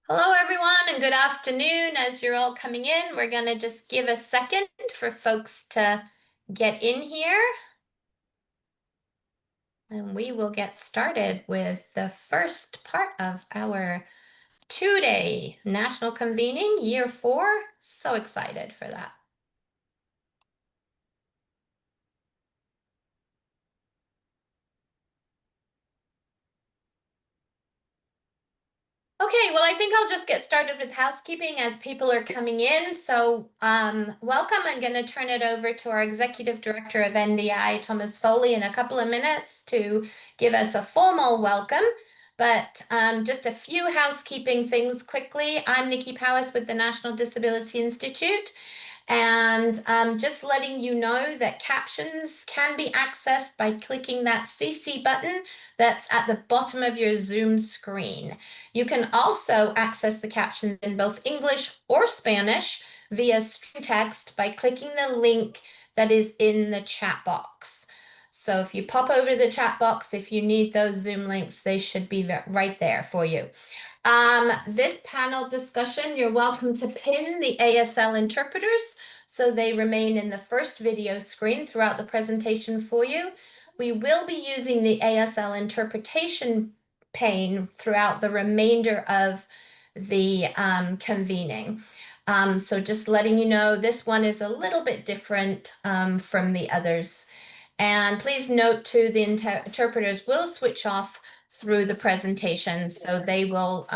Hello, everyone, and good afternoon. As you're all coming in, we're going to just give a second for folks to get in here, and we will get started with the first part of our two-day national convening, year 4. So excited for that. Okay, well, I think I'll just get started with housekeeping as people are coming in. So, welcome. I'm going to turn it over to our Executive Director of NDI, Thomas Foley, in a couple of minutes to give us a formal welcome. But just a few housekeeping things quickly. I'm Nikki Powis with the National Disability Institute. And just letting you know that captions can be accessed by clicking that CC button that's at the bottom of your Zoom screen. You can also access the captions in both English or Spanish via stream text by clicking the link that is in the chat box. So if you pop over to the chat box, if you need those Zoom links, they should be right there for you. This panel discussion, you're welcome to pin the ASL interpreters so they remain in the first video screen throughout the presentation for you. We will be using the ASL interpretation pane throughout the remainder of the convening. So just letting you know, this one is a little bit different from the others. And please note too, the interpreters will switch off through the presentation, so they will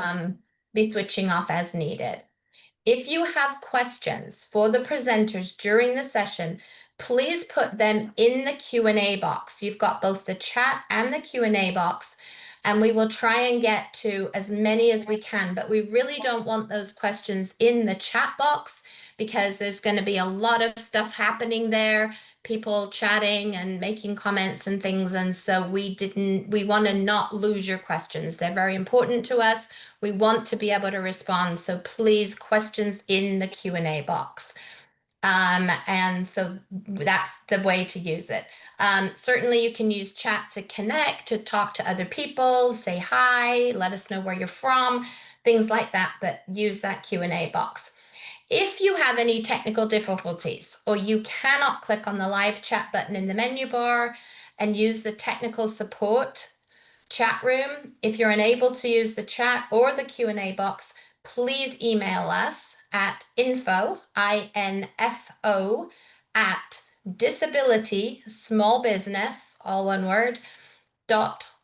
be switching off as needed. If you have questions for the presenters during the session, please put them in the Q&A box. You've got both the chat and the Q&A box, and we will try and get to as many as we can, but we really don't want those questions in the chat box because there's going to be a lot of stuff happening there, people chatting and making comments and things, and so we want to not lose your questions. They're very important to us. We want to be able to respond, so please, questions in the Q&A box. And so that's the way to use it. Certainly you can use chat to connect, to talk to other people, say hi, let us know where you're from, things like that, but use that Q&A box. If you have any technical difficulties or you cannot click on the live chat button in the menu bar and use the technical support chat room, if you're unable to use the chat or the Q&A box, please email us at info, I-N-F-O, at disability, small business, all one word,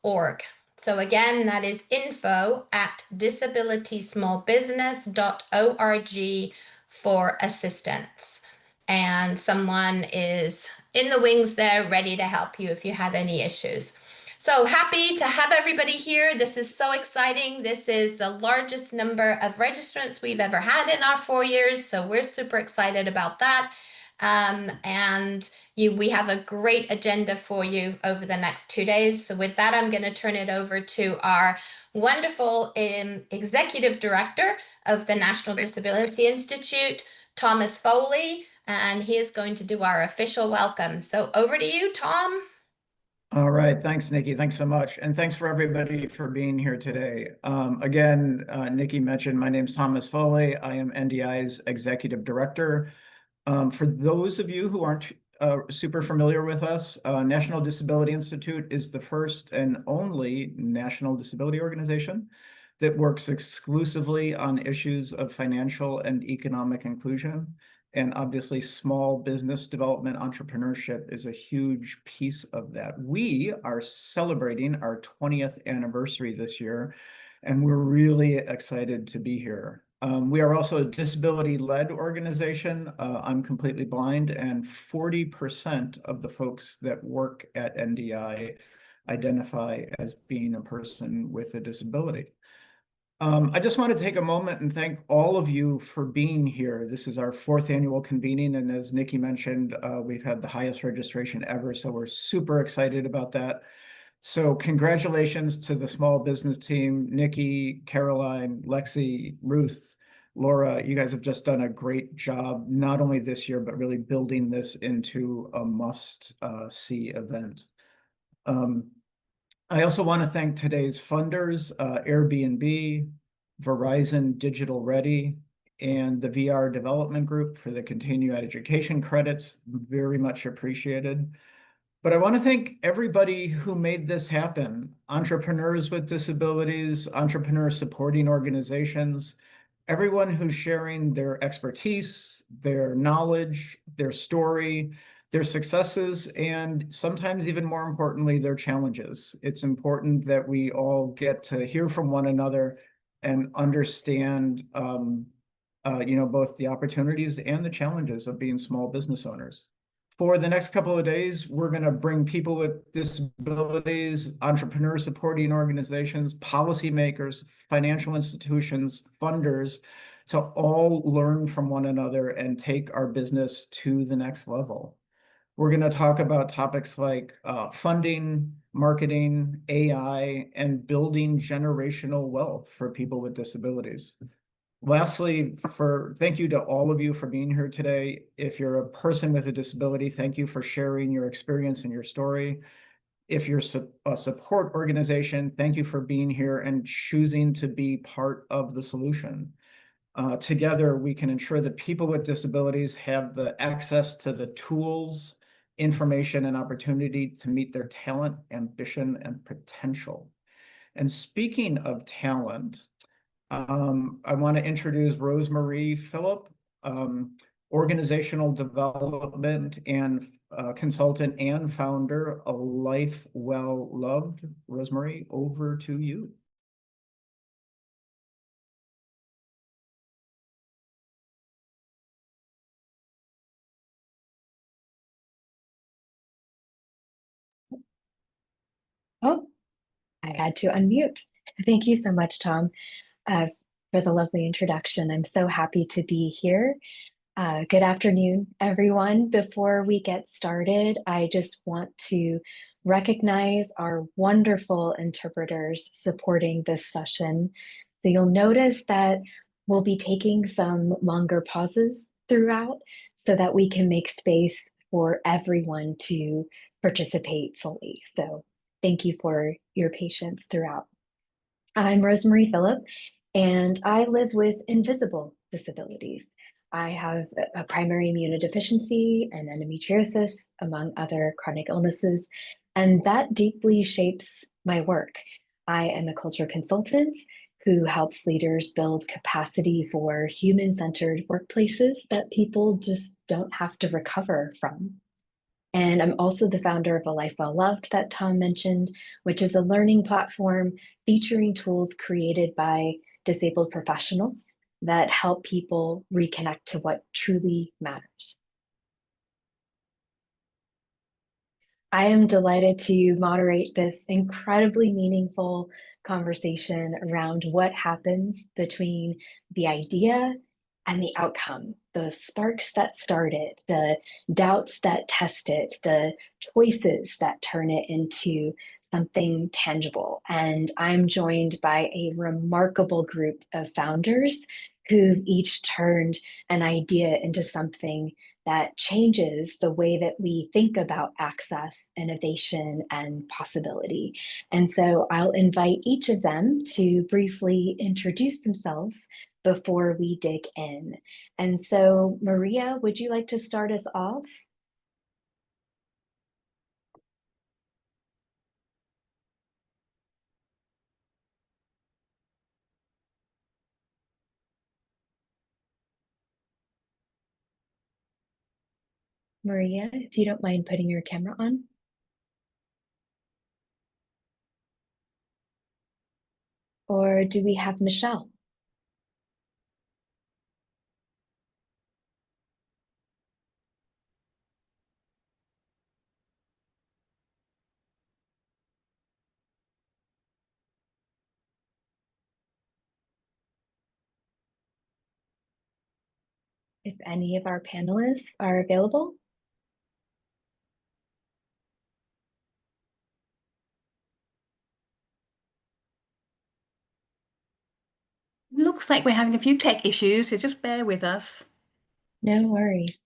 .org. So again, that is info at disabilitysmallbusiness.org for assistance. And someone is in the wings there ready to help you if you have any issues. So happy to have everybody here. This is so exciting. This is the largest number of registrants we've ever had in our 4 years. So we're super excited about that. We have a great agenda for you over the next 2 days. So with that, I'm going to turn it over to our wonderful Executive Director of the National Disability Institute, Thomas Foley, and he is going to do our official welcome. So over to you, Tom. All right. Thanks, Nikki. Thanks so much. And thanks for everybody for being here today. Again, Nikki mentioned my name's Thomas Foley. I am NDI's Executive Director. For those of you who aren't super familiar with us, National Disability Institute is the first and only national disability organization that works exclusively on issues of financial and economic inclusion. And obviously, small business development entrepreneurship is a huge piece of that. We are celebrating our 20th anniversary this year, and we're really excited to be here. We are also a disability-led organization. I'm completely blind, and 40% of the folks that work at NDI identify as being a person with a disability. I just want to take a moment and thank all of you for being here. This is our 4th annual convening, and as Nikki mentioned, we've had the highest registration ever, so we're super excited about that. So congratulations to the small business team, Nikki, Caroline, Lexi, Ruth, Laura. You guys have just done a great job, not only this year, but really building this into a must-see event. I also want to thank today's funders, Airbnb, Verizon Digital Ready, and the VR Development Group for the continuing education credits. Very much appreciated. But I want to thank everybody who made this happen. Entrepreneurs with disabilities, entrepreneur supporting organizations, everyone who's sharing their expertise, their knowledge, their story, their successes, and sometimes even more importantly, their challenges. It's important that we all get to hear from one another and understand both the opportunities and the challenges of being small business owners. For the next couple of days, we're going to bring people with disabilities, entrepreneur supporting organizations, policymakers, financial institutions, funders, to all learn from one another and take our business to the next level. We're going to talk about topics like funding, marketing, AI, and building generational wealth for people with disabilities. Lastly, thank you to all of you for being here today. If you're a person with a disability, thank you for sharing your experience and your story. If you're a support organization, thank you for being here and choosing to be part of the solution. Together, we can ensure that people with disabilities have the access to the tools, information, and opportunity to meet their talent, ambition, and potential. And speaking of talent, I want to introduce Rosemarie Philip, organizational development and consultant and founder of Life Well Loved. Rosemarie, over to you. Oh, I had to unmute. Thank you so much, Tom, uh, for the lovely introduction. I'm so happy to be here. Good afternoon, everyone. Before we get started, I just want to recognize our wonderful interpreters supporting this session. So you'll notice that we'll be taking some longer pauses throughout so that we can make space for everyone to participate fully. So thank you for your patience throughout. I'm Rosemarie Philip, and I live with invisible disabilities. I have a primary immunodeficiency and endometriosis, among other chronic illnesses, and that deeply shapes my work. I am a culture consultant who helps leaders build capacity for human-centered workplaces that people just don't have to recover from. And I'm also the founder of A Life Well Loved that Tom mentioned, which is a learning platform featuring tools created by disabled professionals that help people reconnect to what truly matters. I am delighted to moderate this incredibly meaningful conversation around what happens between the idea and the outcome, the sparks that start it, the doubts that test it, the choices that turn it into something tangible. And I'm joined by a remarkable group of founders who've each turned an idea into something that changes the way that we think about access, innovation, and possibility. And so I'll invite each of them to briefly introduce themselves before we dig in. And so, Maria, would you like to start us off? Maria, if you don't mind putting your camera on. Or do we have Michelle? If any of our panelists are available. Looks like we're having a few tech issues, so just bear with us. No worries.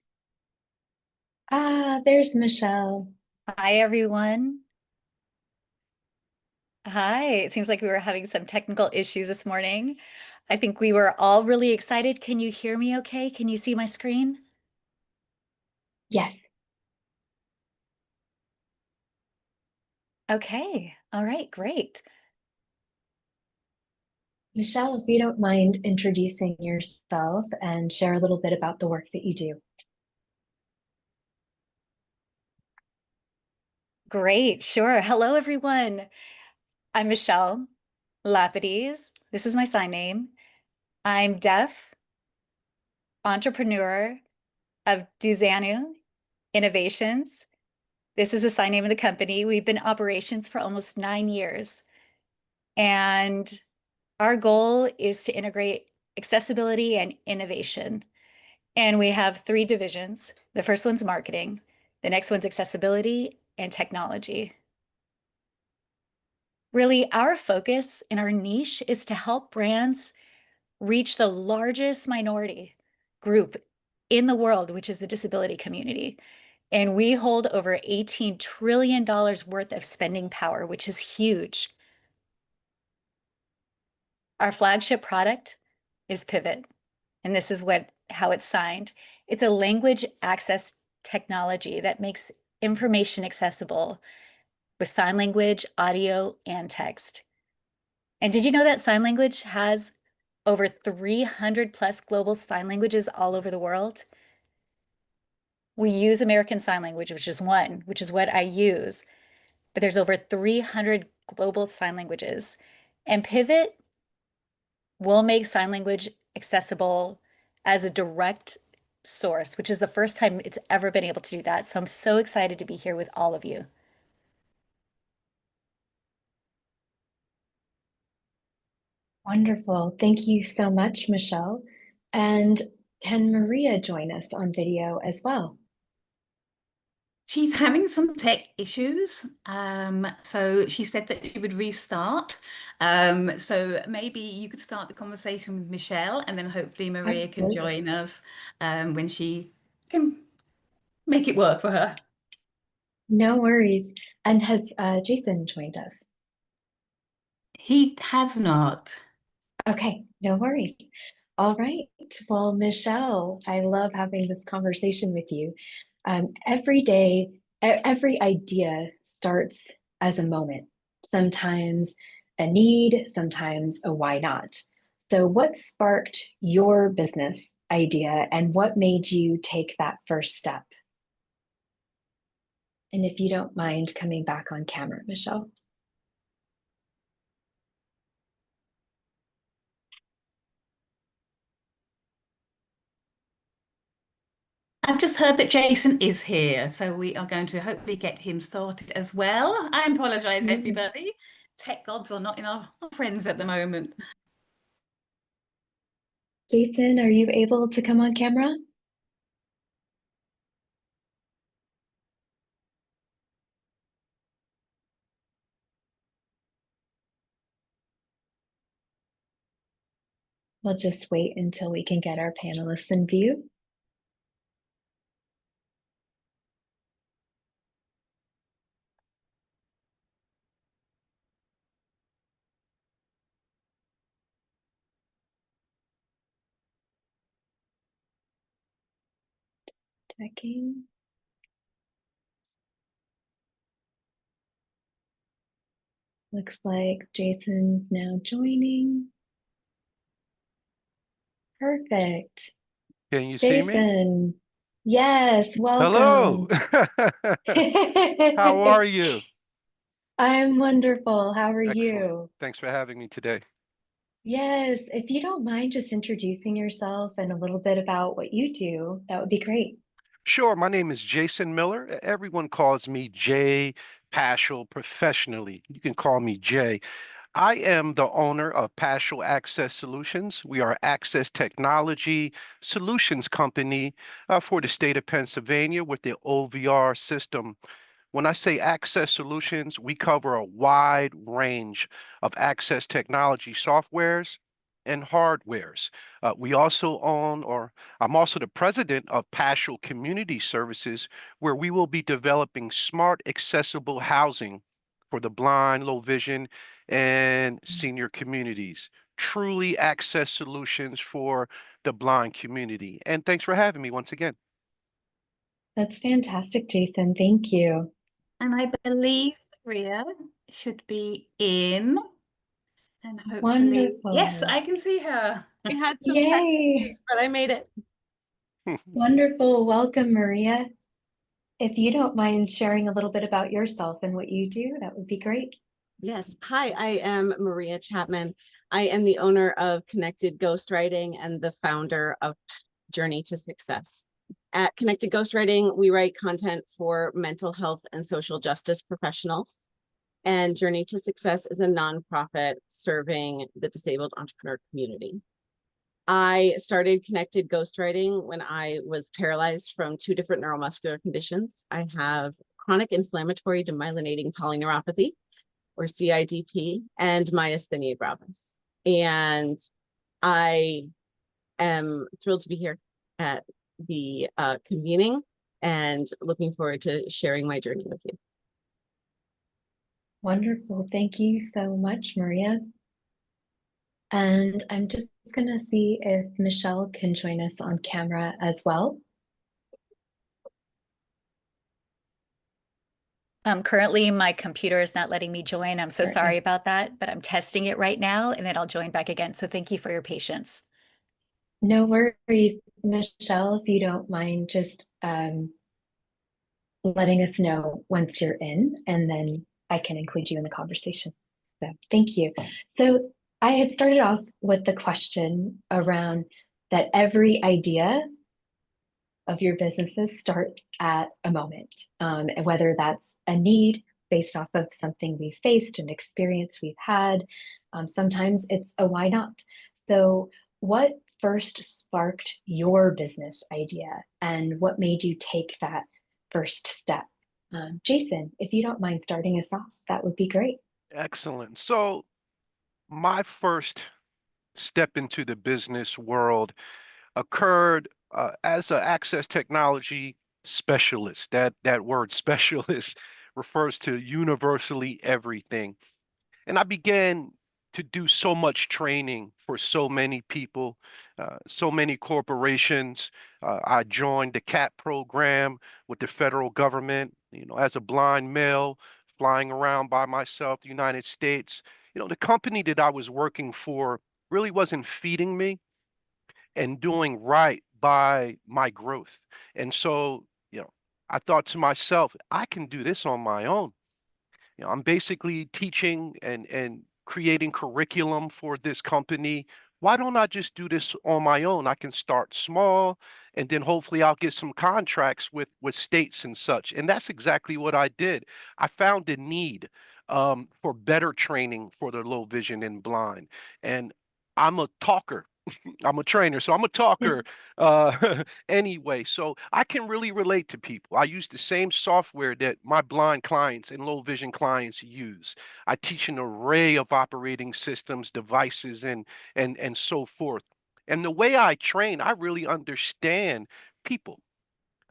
Ah, there's Michelle. Hi, everyone. Hi, it seems like we were having some technical issues this morning. I think we were all really excited. Can you hear me okay? Can you see my screen? Yes. Okay, all right, great. Michelle, if you don't mind introducing yourself and share a little bit about the work that you do. Great, sure. Hello, everyone. I'm Michelle Lapides. This is my sign name. I'm deaf entrepreneur of dozanü Innovations. This is the sign name of the company. We've been in operations for almost 9 years. And our goal is to integrate accessibility and innovation. And we have three divisions. The first one's marketing, the next one's accessibility and technology. Really, our focus in our niche is to help brands reach the largest minority group in the world, which is the disability community. And we hold over $18 trillion worth of spending power, which is huge. Our flagship product is Pivot, and this is how it's signed. It's a language access technology that makes information accessible with sign language, audio, and text. And did you know that sign language has over 300 plus global sign languages all over the world? We use American Sign Language, which is one, which is what I use, but there's over 300 global sign languages. And Pivot will make sign language accessible as a direct source, which is the first time it's ever been able to do that. So I'm so excited to be here with all of you. Wonderful. Thank you so much, Michelle. And can Maria join us on video as well? She's having some tech issues. So she said that she would restart. So maybe you could start the conversation with Michelle, and then hopefully Maria can Absolutely. join us when she can make it work for her. No worries. And has Jason joined us? He has not. Okay, no worries. All right. Well, Michelle, I love having this conversation with you. Every day, every idea starts as a moment, sometimes a need, sometimes a why not. So, what sparked your business idea and what made you take that first step? And if you don't mind coming back on camera, Michelle. I've just heard that Jason is here, so we are going to hopefully get him sorted as well. I apologize, Mm. everybody. Tech gods are not in our friends at the moment. Jason, are you able to come on camera? We'll just wait until we can get our panelists in view. Checking. Looks like Jason's now joining. Perfect. Can you see me? Jason, yes, Hello. welcome. How are you? I'm wonderful. How are Excellent. you? Thanks for having me today. Yes, if you don't mind just introducing yourself and a little bit about what you do, that would be great. Sure, my name is Jason Miller. Everyone calls me Jay Paschall professionally. You can call me Jay. I am the owner of Paschall Access Solutions. We are access technology solutions company for the state of Pennsylvania with the OVR system. When I say access solutions, we cover a wide range of access technology softwares and hardwares. We also own, or I'm also the president of Paschall Community Services, where we will be developing smart, accessible housing for the blind, low vision, and senior communities. Truly access solutions for the blind community. And thanks for having me once again. That's fantastic, Jason. Thank you. And I believe Maria should be in. And hopefully, yes, Wonderful. I can see her. We had some tech Yay. issues, but I made it. Wonderful. Welcome, Maria. If you don't mind sharing a little bit about yourself and what you do, that would be great. Yes. Hi, I am Maria Chapman. I am the owner of Connected Ghostwriting and the founder of Journey to Success. At Connected Ghostwriting, we write content for mental health and social justice professionals. And Journey to Success is a nonprofit serving the disabled entrepreneur community. I started Connected Ghostwriting when I was paralyzed from 2 different neuromuscular conditions. I have chronic inflammatory demyelinating polyneuropathy, or CIDP, and myasthenia gravis. And I am thrilled to be here at the convening and looking forward to sharing my journey with you. Wonderful. Thank you so much, Maria. And I'm just going to see if Michelle can join us on camera as well. Currently, my computer is not letting me join. I'm so Certainly. sorry about that, but I'm testing it right now, and then I'll join back again. So thank you for your patience. No worries, Michelle, if you don't mind just letting us know once you're in, and then I can include you in the conversation. So thank you. So I had started off with the question around that every idea of your businesses starts at a moment, and whether that's a need based off of something we've faced, an experience we've had. Sometimes it's a why not. So what first sparked your business idea, and what made you take that first step? Jason, if you don't mind starting us off, that would be great. Excellent. So my first step into the business world occurred as an access technology specialist. That word specialist refers to universally everything. And I began to do so much training for so many people, so many corporations. I joined the CAP program with the federal government, as a blind male flying around by myself, the United States. The company that I was working for really wasn't feeding me and doing right by my growth. And so, I thought to myself, I can do this on my own. I'm basically teaching and creating curriculum for this company. Why don't I just do this on my own? I can start small, and then hopefully I'll get some contracts with states and such. And that's exactly what I did. I found a need for better training for the low vision and blind. And I'm a talker. I'm a trainer, so I'm a talker anyway. So I can really relate to people. I use the same software that my blind clients and low vision clients use. I teach an array of operating systems, devices, and so forth. And the way I train, I really understand people.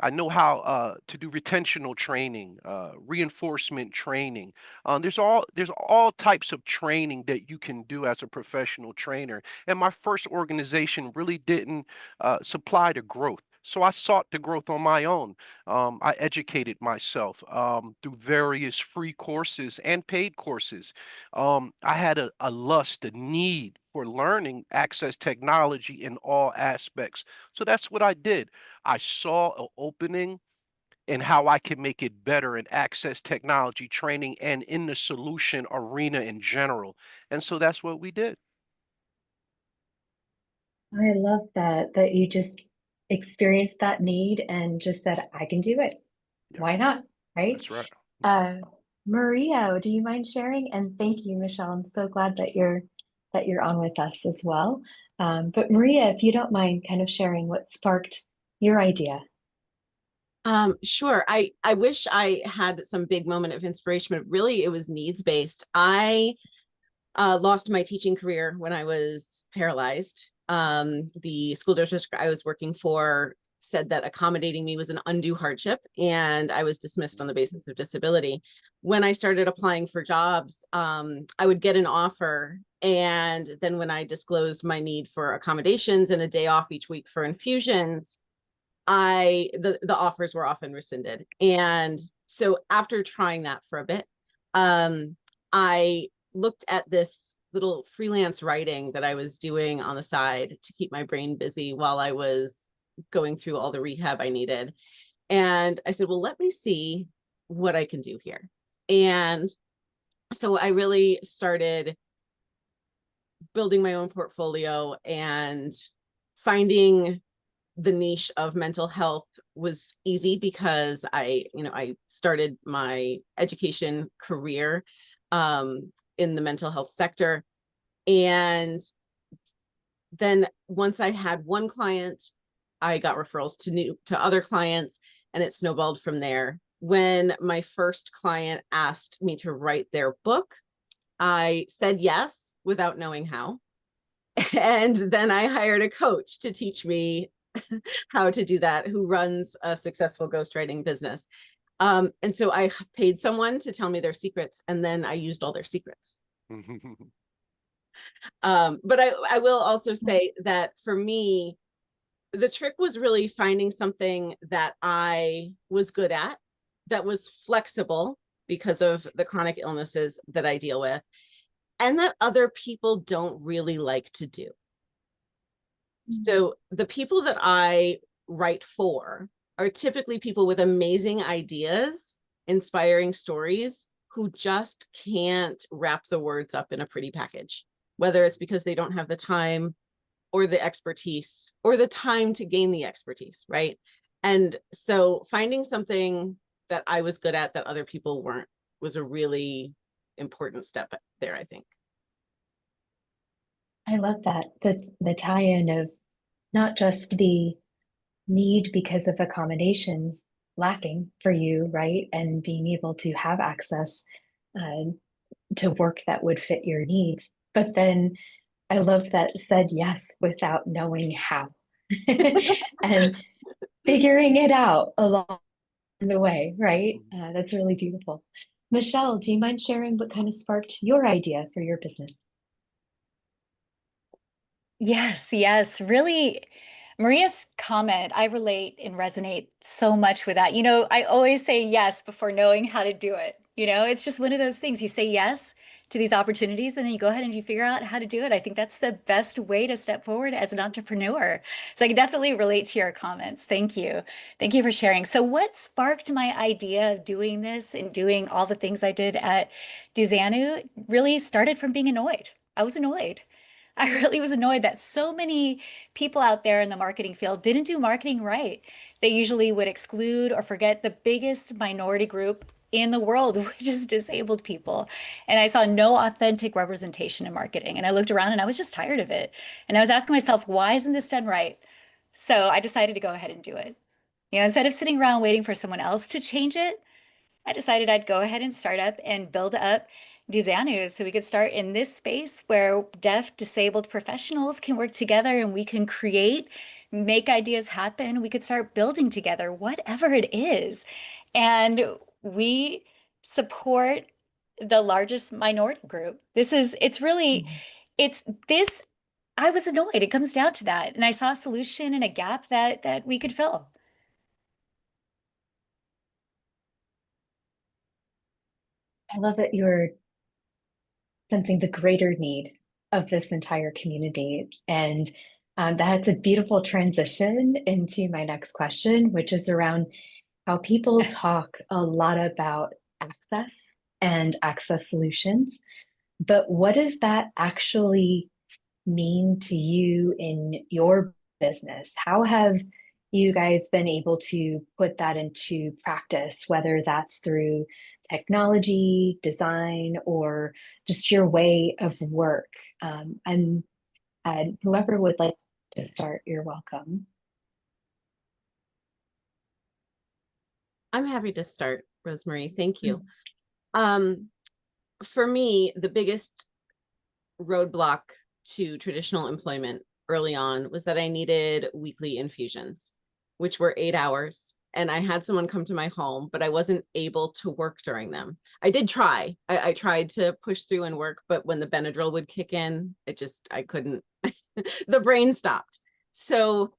I know how to do retentional training, reinforcement training. There's all types of training that you can do as a professional trainer. And my first organization really didn't supply the growth. So I sought the growth on my own. I educated myself through various free courses and paid courses. I had a lust, a need for learning access technology in all aspects. So that's what I did. I saw an opening in how I can make it better in access technology training and in the solution arena in general. And so that's what we did. I love that you just experienced that need and just said, I can do it. Yeah. Why not? Right? That's right. Maria, do you mind sharing? And thank you, Michelle. I'm so glad that you're on with us as well. But Maria, if you don't mind kind of sharing what sparked your idea. Sure. I wish I had some big moment of inspiration, but really it was needs-based. I lost my teaching career when I was paralyzed. The school district I was working for said that accommodating me was an undue hardship, and I was dismissed on the basis of disability. When I started applying for jobs, I would get an offer, and then when I disclosed my need for accommodations and a day off each week for infusions, the offers were often rescinded. And so after trying that for a bit, I looked at this little freelance writing that I was doing on the side to keep my brain busy while I was going through all the rehab I needed. And I said, well, let me see what I can do here. And so I really started building my own portfolio, and finding the niche of mental health was easy because I started my education career in the mental health sector. And then once I had one client, I got referrals to other clients, and it snowballed from there. When my first client asked me to write their book, I said yes without knowing how. And then I hired a coach to teach me how to do that, who runs a successful ghostwriting business. And so I paid someone to tell me their secrets, and then I used all their secrets. But I will also say that for me, the trick was really finding something that I was good at, that was flexible because of the chronic illnesses that I deal with, and that other people don't really like to do. So the people that I write for are typically people with amazing ideas, inspiring stories, who just can't wrap the words up in a pretty package, whether it's because they don't have the time or the expertise or the time to gain the expertise, right? And so finding something that I was good at that other people weren't was a really important step there, I think. I love that. The tie-in of not just the need because of accommodations lacking for you, right? And being able to have access to work that would fit your needs. But then I love that said yes without knowing how and figuring it out along the way, right? That's really beautiful. Michelle, do you mind sharing what kind of sparked your idea for your business? Yes, really. Maria's comment, I relate and resonate so much with that. You know, I always say yes before knowing how to do it. You know, it's just one of those things. You say yes to these opportunities, and then you go ahead and you figure out how to do it. I think that's the best way to step forward as an entrepreneur. So I can definitely relate to your comments. Thank you. Thank you for sharing. So what sparked my idea of doing this and doing all the things I did at dozanü really started from being annoyed. I was annoyed. I really was annoyed that so many people out there in the marketing field didn't do marketing right. They usually would exclude or forget the biggest minority group in the world, which is disabled people. And I saw no authentic representation in marketing. And I looked around and I was just tired of it. And I was asking myself, why isn't this done right? So I decided to go ahead and do it. You know, instead of sitting around waiting for someone else to change it, I decided I'd go ahead and start up and build up dozanü so we could start in this space where deaf, disabled professionals can work together and we can create, make ideas happen. We could start building together, whatever it is. And we support the largest minority group. It's really, it's this, I was annoyed. It comes down to that. And I saw a solution and a gap that we could fill. I love that you're sensing the greater need of this entire community. And that's a beautiful transition into my next question, which is around how people talk a lot about access and access solutions. But what does that actually mean to you in your business? How have you guys been able to put that into practice, whether that's through technology, design, or just your way of work? And whoever would like to start, you're welcome. I'm happy to start, Rosemarie. Thank you. For me, the biggest roadblock to traditional employment early on was that I needed weekly infusions. which were 8 hours. And I had someone come to my home, but I wasn't able to work during them. I did try. I tried to push through and work, but when the Benadryl would kick in, I couldn't, the brain stopped. So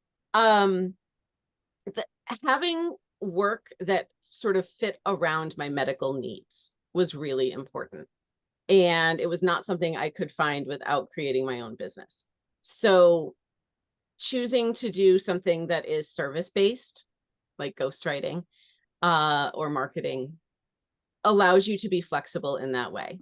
having work that sort of fit around my medical needs was really important. And it was not something I could find without creating my own business. So choosing to do something that is service-based, like ghostwriting or marketing, allows you to be flexible in that way.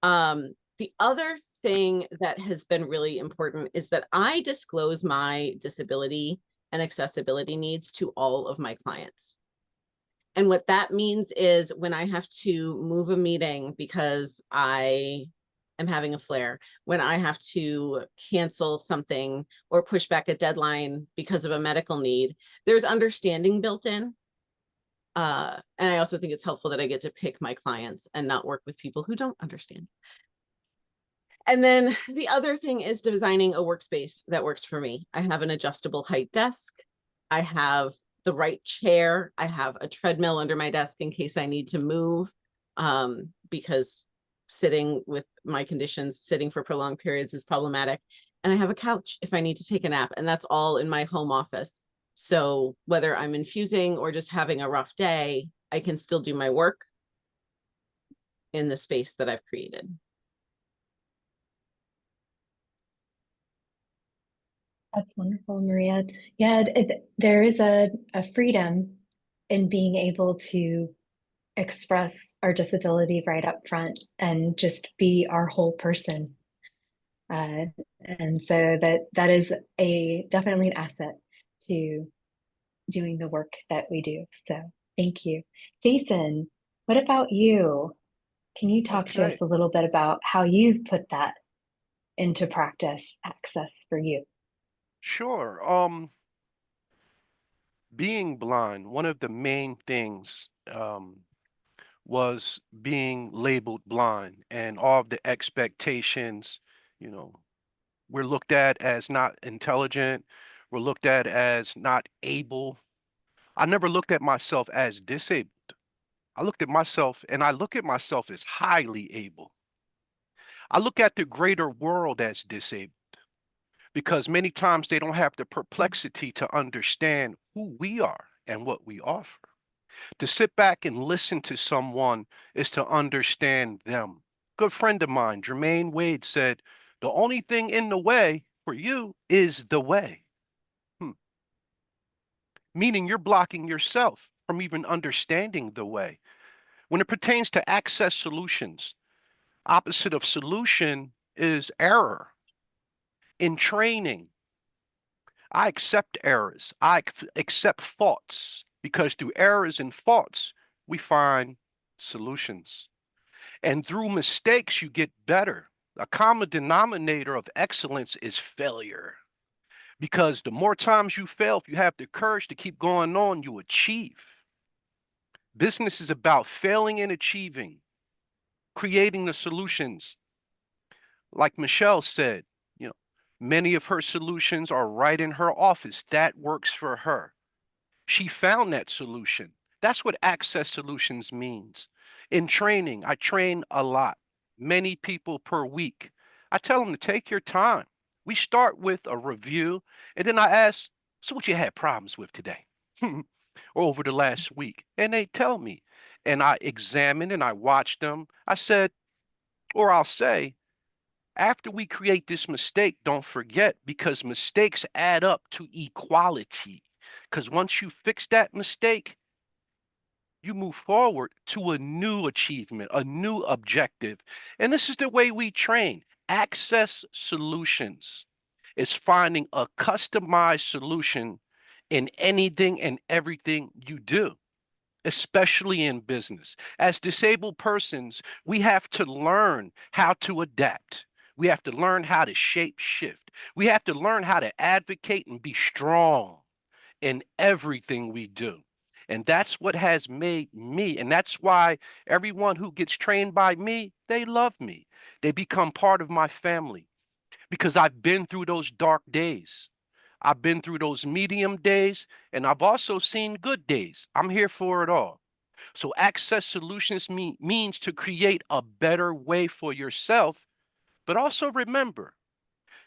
The other thing that has been really important is that I disclose my disability and accessibility needs to all of my clients. And what that means is when I have to move a meeting because I am having a flare, when I have to cancel something or push back a deadline because of a medical need, there's understanding built in. And I also think it's helpful that I get to pick my clients and not work with people who don't understand. And then the other thing is designing a workspace that works for me. I have an adjustable height desk. I have the right chair. I have a treadmill under my desk in case I need to move, because sitting with my conditions, sitting for prolonged periods is problematic. And I have a couch if I need to take a nap, and that's all in my home office. So whether I'm infusing or just having a rough day, I can still do my work in the space that I've created. That's wonderful, Maria. Yeah, there is a freedom in being able to express our disability right up front and just be our whole person. And so that is definitely an asset to doing the work that we do. So thank you. Jason, what about you? Can you talk to us Okay. a little bit about how you've put that into practice, access for you? Sure. Being blind, one of the main things was being labeled blind and all of the expectations, you know, we're looked at as not intelligent, we're looked at as not able. I never looked at myself as disabled. I looked at myself and I look at myself as highly able. I look at the greater world as disabled because many times they don't have the perplexity to understand who we are and what we offer. To sit back and listen to someone is to understand them. Good friend of mine, Jermaine Wade, said, the only thing in the way for you is the way. Meaning you're blocking yourself from even understanding the way. When it pertains to access solutions, opposite of solution is error. In training, I accept errors. I accept faults because through errors and faults, we find solutions. And through mistakes, you get better. A common denominator of excellence is failure. Because the more times you fail, if you have the courage to keep going on, you achieve. Business is about failing and achieving, creating the solutions. Like Michelle said, you know, many of her solutions are right in her office. That works for her. She found that solution. That's what access solutions means. In training, I train a lot, many people per week. I tell them to take your time. We start with a review, and then I ask, so what you had problems with today? Or over the last week? And they tell me, and I examine and I watch them. I said, or I'll say, after we create this mistake, don't forget, because mistakes add up to equality. Because once you fix that mistake, you move forward to a new achievement, a new objective. And this is the way we train. Access solutions is finding a customized solution in anything and everything you do, especially in business. As disabled persons, we have to learn how to adapt. We have to learn how to shape shift. We have to learn how to advocate and be strong in everything we do. And that's what has made me. And that's why everyone who gets trained by me, they love me. They become part of my family because I've been through those dark days. I've been through those medium days, and I've also seen good days. I'm here for it all. So access solutions means to create a better way for yourself, but also remember,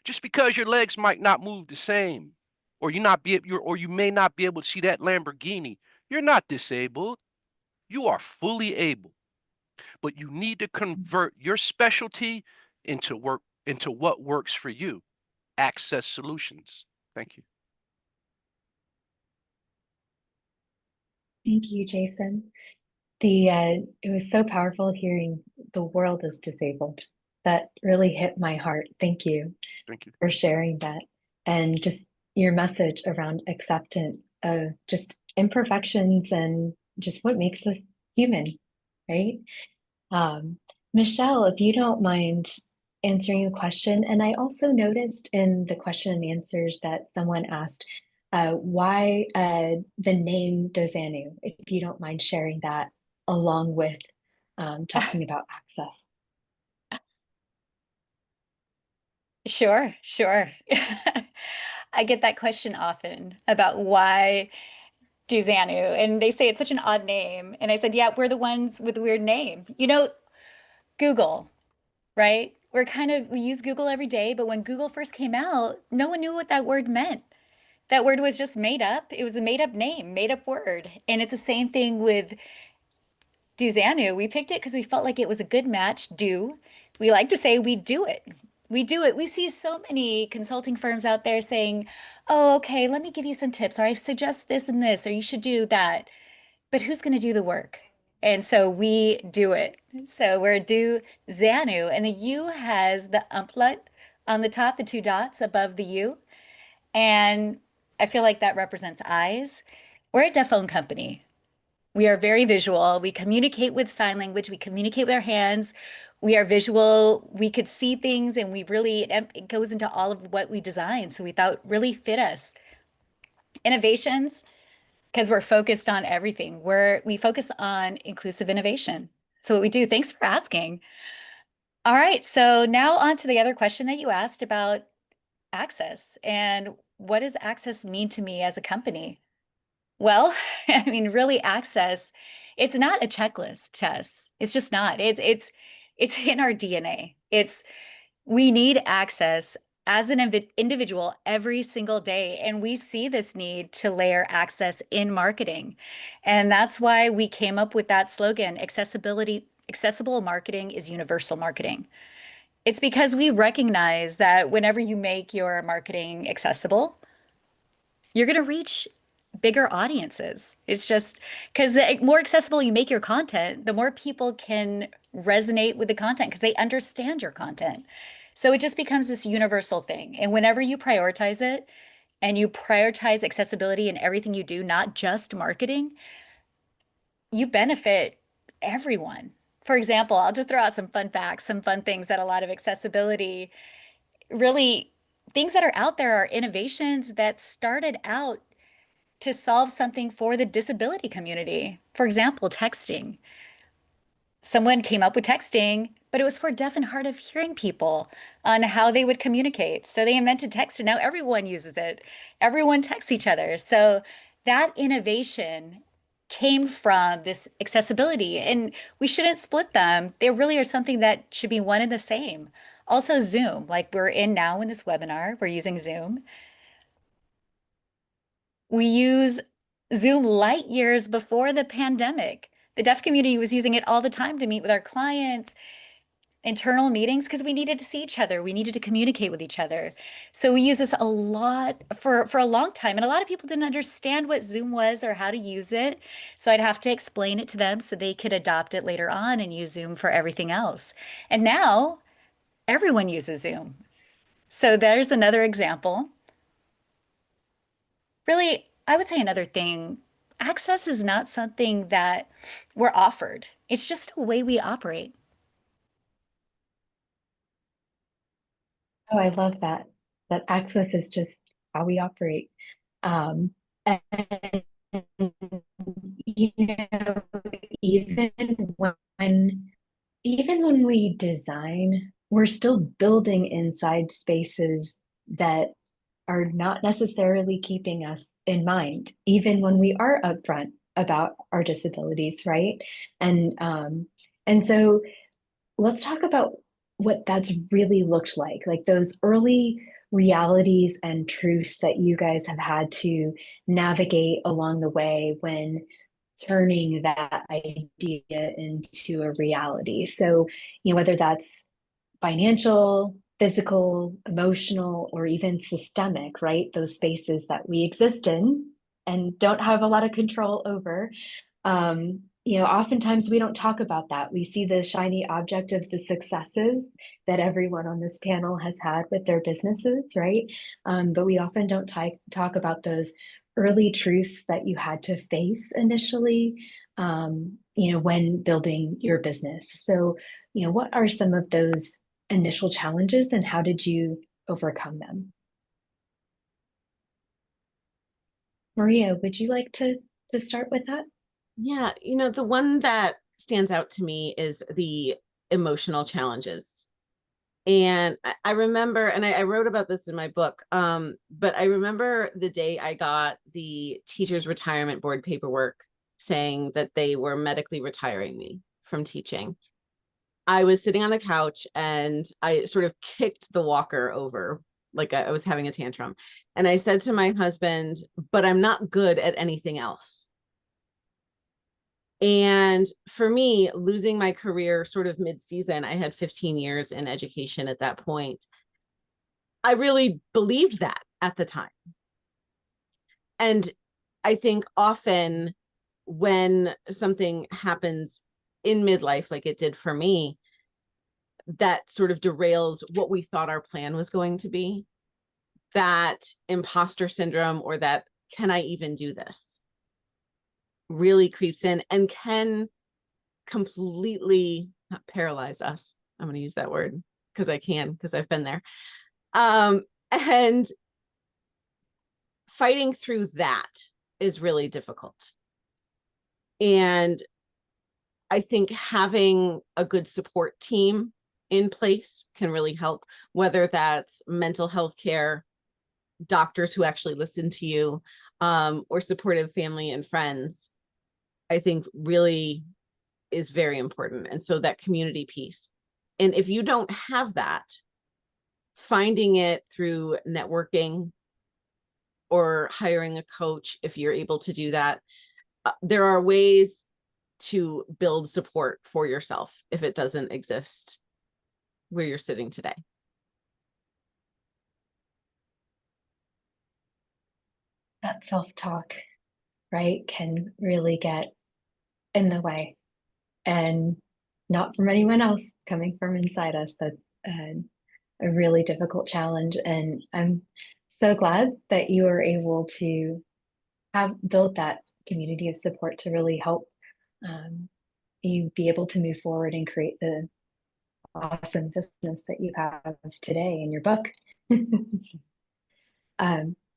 just because your legs might not move the same, or you may not be able to see that Lamborghini, you're not disabled. You are fully able, but you need to convert your specialty into what works for you. Access solutions. Thank you. Thank you, Jason. It was so powerful hearing the world is disabled. That really hit my heart. Thank you. Thank you. For sharing that, and just your message around acceptance of just imperfections and just what makes us human, right? Michelle, if you don't mind answering the question. And I also noticed in the question and answers that someone asked why the name dozanü, if you don't mind sharing that along with talking about access. Sure, sure. I get that question often about why dozanü, and they say it's such an odd name. And I said, yeah, we're the ones with the weird name. You know, Google, right? We use Google every day, but when Google first came out, no one knew what that word meant. That word was just made up. It was a made up name, made up word. And it's the same thing with dozanü. We picked it because we felt like it was a good match. We like to say we do it. We do it. We see so many consulting firms out there saying, oh, okay, let me give you some tips, or I suggest this and this, or you should do that. But who's going to do the work? And so we do it. So we're dozanü, and the U has the umlaut on the top, the two dots above the U. And I feel like that represents eyes. We're a deaf phone company. We are very visual. We communicate with sign language. We communicate with our hands. We are visual. We could see things, and it goes into all of what we design. So we thought really fit us. Innovations, because we're focused on everything. We focus on inclusive innovation. So what we do, thanks for asking. All right, so now on to the other question that you asked about access and what does access mean to me as a company? Well, I mean, really access, it's not a checklist, Tess. It's just not. It's in our DNA. We need access as an individual every single day. And we see this need to layer access in marketing. And that's why we came up with that slogan, accessible marketing is universal marketing. It's because we recognize that whenever you make your marketing accessible, you're going to reach bigger audiences. It's just because the more accessible you make your content, the more people can resonate with the content because they understand your content. So it just becomes this universal thing. And whenever you prioritize it and you prioritize accessibility in everything you do, not just marketing, you benefit everyone. For example, I'll just throw out some fun facts, some fun things that a lot of accessibility really things that are out there are innovations that started out to solve something for the disability community. For example, texting. Someone came up with texting, but it was for deaf and hard of hearing people on how they would communicate. So they invented text and now everyone uses it. Everyone texts each other. So that innovation came from this accessibility, and we shouldn't split them. They really are something that should be one and the same. Also Zoom, like we're in now in this webinar, we're using Zoom. We use Zoom light years before the pandemic. The deaf community was using it all the time to meet with our clients, internal meetings, because we needed to see each other. We needed to communicate with each other. So we use this a lot for a long time. And a lot of people didn't understand what Zoom was or how to use it. So I'd have to explain it to them so they could adopt it later on and use Zoom for everything else. And now everyone uses Zoom. So there's another example. Really, I would say another thing, access is not something that we're offered. It's just a way we operate. Oh, I love that. That access is just how we operate. And you know, even when we design, we're still building inside spaces that are not necessarily keeping us in mind, even when we are upfront about our disabilities, right? And so let's talk about what that's really looked like those early realities and truths that you guys have had to navigate along the way when turning that idea into a reality. So, whether that's financial, physical, emotional, or even systemic, right? Those spaces that we exist in and don't have a lot of control over. Oftentimes we don't talk about that. We see the shiny object of the successes that everyone on this panel has had with their businesses, right? But we often don't talk about those early truths that you had to face initially, when building your business. So, what are some of those initial challenges and how did you overcome them? Maria, would you like to start with that? Yeah, the one that stands out to me is the emotional challenges. And I remember, and I wrote about this in my book, but I remember the day I got the Teachers Retirement Board paperwork saying that they were medically retiring me from teaching. I was sitting on the couch and I sort of kicked the walker over, like I was having a tantrum. And I said to my husband, but I'm not good at anything else. And for me, losing my career sort of mid-season, I had 15 years in education at that point. I really believed that at the time. And I think often when something happens in midlife, like it did for me, that sort of derails what we thought our plan was going to be. That imposter syndrome, or that, can I even do this, really creeps in and can completely not paralyze us. I'm going to use that word because I've been there. And fighting through that is really difficult. And I think having a good support team in place can really help, whether that's mental health care, doctors who actually listen to you, or supportive family and friends, I think really is very important. And so that community piece. And if you don't have that, finding it through networking or hiring a coach, if you're able to do that, there are ways to build support for yourself if it doesn't exist where you're sitting today. That self-talk, right, can really get in the way, and not from anyone else, coming from inside us. That's a really difficult challenge. And I'm so glad that you were able to have built that community of support to really help you be able to move forward and create the awesome business that you have today in your book.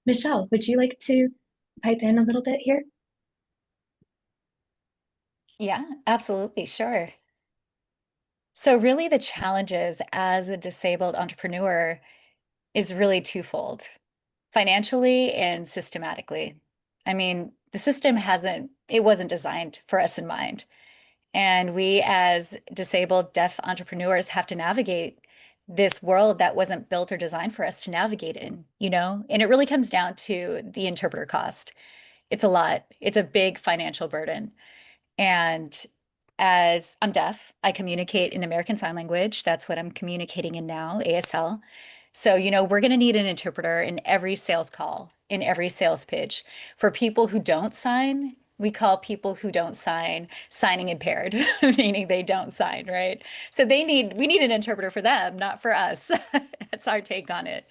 Michelle, would you like to pipe in a little bit here? Yeah, absolutely. Sure. So really the challenges as a disabled entrepreneur is really twofold, financially and systematically. I mean, the system wasn't designed for us in mind. And we as disabled deaf entrepreneurs have to navigate this world that wasn't built or designed for us to navigate in, And it really comes down to the interpreter cost. It's a lot. It's a big financial burden. And as I'm deaf, I communicate in American Sign Language. That's what I'm communicating in now, ASL. So, we're going to need an interpreter in every sales call, in every sales pitch. For people who don't sign, we call people who don't sign signing impaired, meaning they don't sign, right? So we need an interpreter for them, not for us. That's our take on it.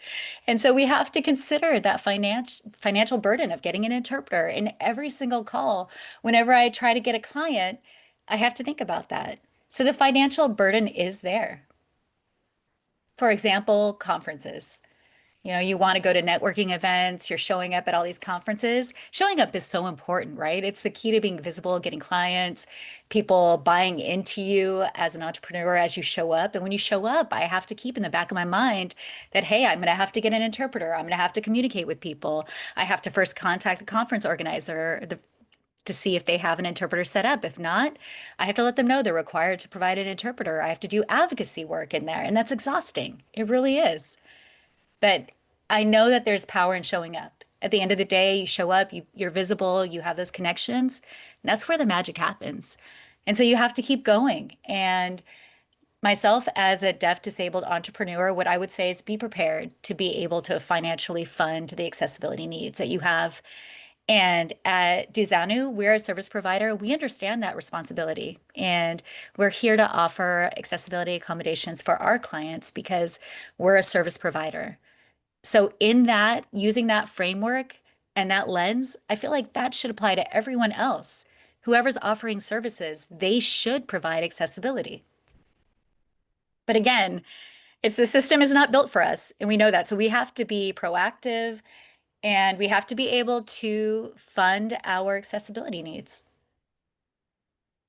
And so we have to consider that financial burden of getting an interpreter in every single call. Whenever I try to get a client, I have to think about that. So the financial burden is there. For example, conferences. You know, you want to go to networking events, you're showing up at all these conferences. Showing up is so important, right? It's the key to being visible, getting clients, people buying into you as an entrepreneur as you show up. And when you show up, I have to keep in the back of my mind that, hey, I'm going to have to get an interpreter. I'm going to have to communicate with people. I have to first contact the conference organizer, to see if they have an interpreter set up. If not, I have to let them know they're required to provide an interpreter. I have to do advocacy work in there, and that's exhausting. It really is. But I know that there's power in showing up. At the end of the day, you show up, you're visible, you have those connections, and that's where the magic happens. And so you have to keep going. And myself, as a deaf disabled entrepreneur, what I would say is be prepared to be able to financially fund the accessibility needs that you have. And at dozanü, we're a service provider. We understand that responsibility. And we're here to offer accessibility accommodations for our clients because we're a service provider. So in that, using that framework and that lens, I feel like that should apply to everyone else. Whoever's offering services, they should provide accessibility. But again, it's the system is not built for us, and we know that. So we have to be proactive and we have to be able to fund our accessibility needs.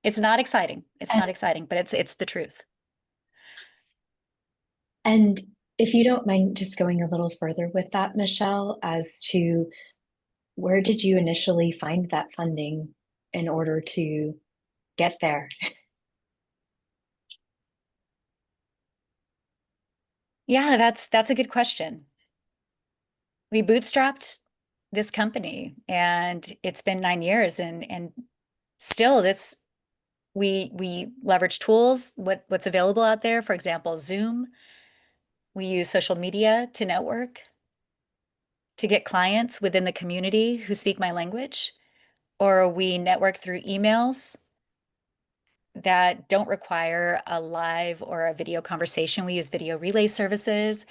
It's not exciting. It's not exciting, but it's the truth. And if you don't mind just going a little further with that, Michelle, as to where did you initially find that funding in order to get there? Yeah, that's a good question. We bootstrapped this company and it's been 9 years and still this we leverage tools, what's available out there, for example, Zoom. We use social media to network, to get clients within the community who speak my language, or we network through emails that don't require a live or a video conversation. We use video relay services.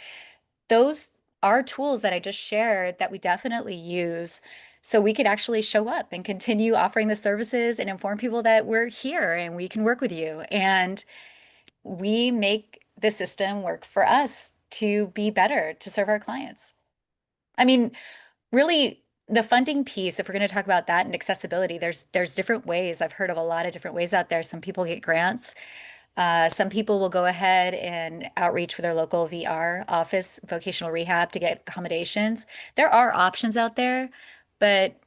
Those are tools that I just shared that we definitely use so we could actually show up and continue offering the services and inform people that we're here and we can work with you. And we make the system work for us to be better, to serve our clients. I mean, really, the funding piece, if we're going to talk about that and accessibility, there's different ways. I've heard of a lot of different ways out there. Some people get grants. Some people will go ahead and outreach with their local VR office, vocational rehab, to get accommodations. There are options out there, but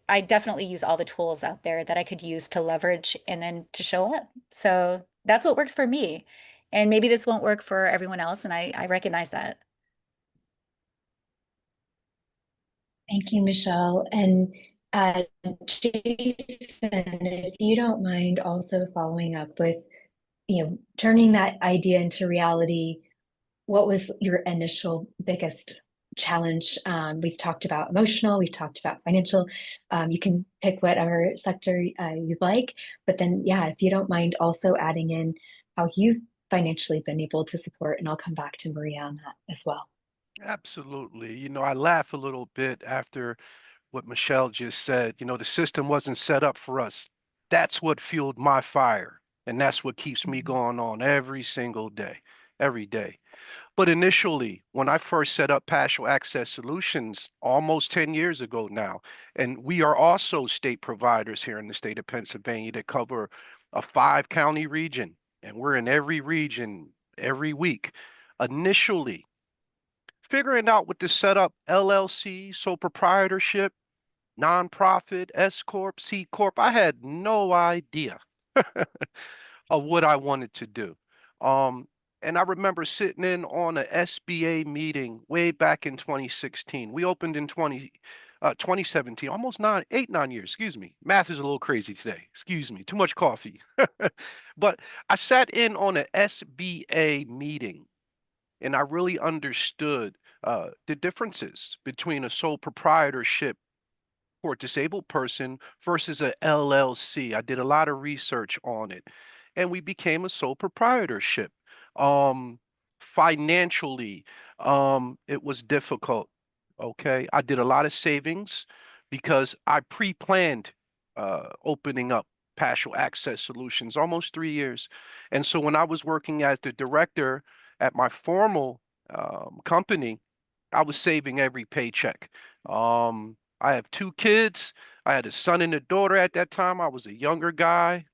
I definitely use all the tools out there that I could use to leverage and then to show up. So that's what works for me. And maybe this won't work for everyone else, and I recognize that. Thank you, Michelle. And Jason, if you don't mind also following up with, turning that idea into reality, what was your initial biggest challenge? We've talked about emotional, we've talked about financial. You can pick whatever sector you'd like, but then, yeah, if you don't mind also adding in how you've financially been able to support, and I'll come back to Maria on that as well. Absolutely. I laugh a little bit after what Michelle just said. The system wasn't set up for us. That's what fueled my fire. And that's what keeps me going on every single day, every day. But initially, when I first set up Paschall Access Solutions almost 10 years ago now, and we are also state providers here in the state of Pennsylvania that cover a 5-county region, and we're in every region every week. Initially, figuring out what to set up LLC, sole proprietorship, nonprofit, S Corp, C Corp, I had no idea of what I wanted to do. And I remember sitting in on a SBA meeting way back in 2016. We opened in 2017, almost 9 years, excuse me. Math is a little crazy today. Excuse me, too much coffee. But I sat in on an SBA meeting and I really understood the differences between a sole proprietorship for a disabled person versus a LLC. I did a lot of research on it, and we became a sole proprietorship. Financially, it was difficult. Okay, I did a lot of savings because I pre-planned opening up Paschall Access Solutions almost 3 years. And so when I was working as the director at my formal company, I was saving every paycheck. I have 2 kids. I had a son and a daughter at that time. I was a younger guy.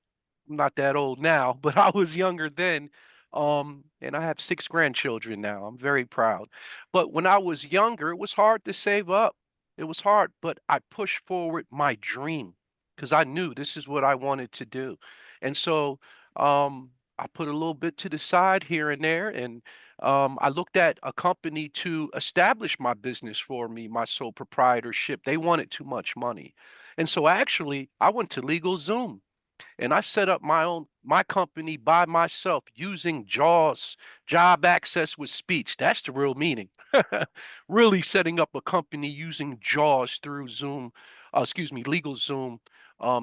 I'm not that old now, but I was younger then. And I have 6 grandchildren now. I'm very proud. But when I was younger, it was hard to save up. It was hard, but I pushed forward my dream because I knew this is what I wanted to do. And so I put a little bit to the side here and there, and I looked at a company to establish my business for me, my sole proprietorship. They wanted too much money. And so actually, I went to LegalZoom and I set up my company by myself using JAWS, job access with speech. That's the real meaning. Really setting up a company using JAWS through Zoom, LegalZoom,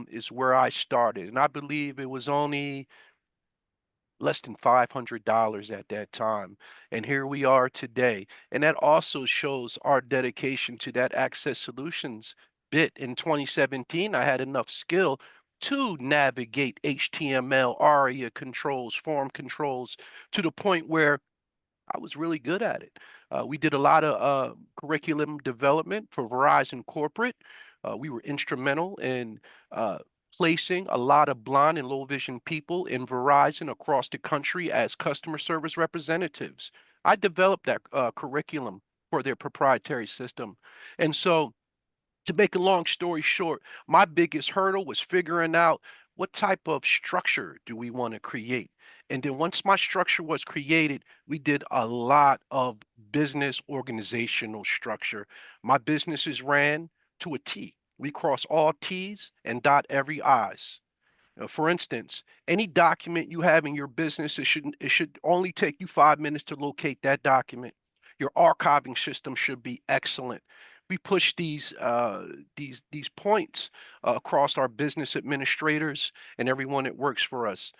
is where I started. And I believe it was only less than $500 at that time. And here we are today. And that also shows our dedication to that Access Solutions bit. In 2017, I had enough skill to navigate HTML, ARIA controls, form controls to the point where I was really good at it. We did a lot of curriculum development for Verizon Corporate. We were instrumental in placing a lot of blind and low vision people in Verizon across the country as customer service representatives. I developed that curriculum for their proprietary system. And so, to make a long story short, my biggest hurdle was figuring out what type of structure do we want to create. And then once my structure was created, we did a lot of business organizational structure. My businesses ran to a T. We cross all T's and dot every I's. For instance, any document you have in your business, it should only take you 5 minutes to locate that document. Your archiving system should be excellent. We push these points across our business administrators and everyone that works for us.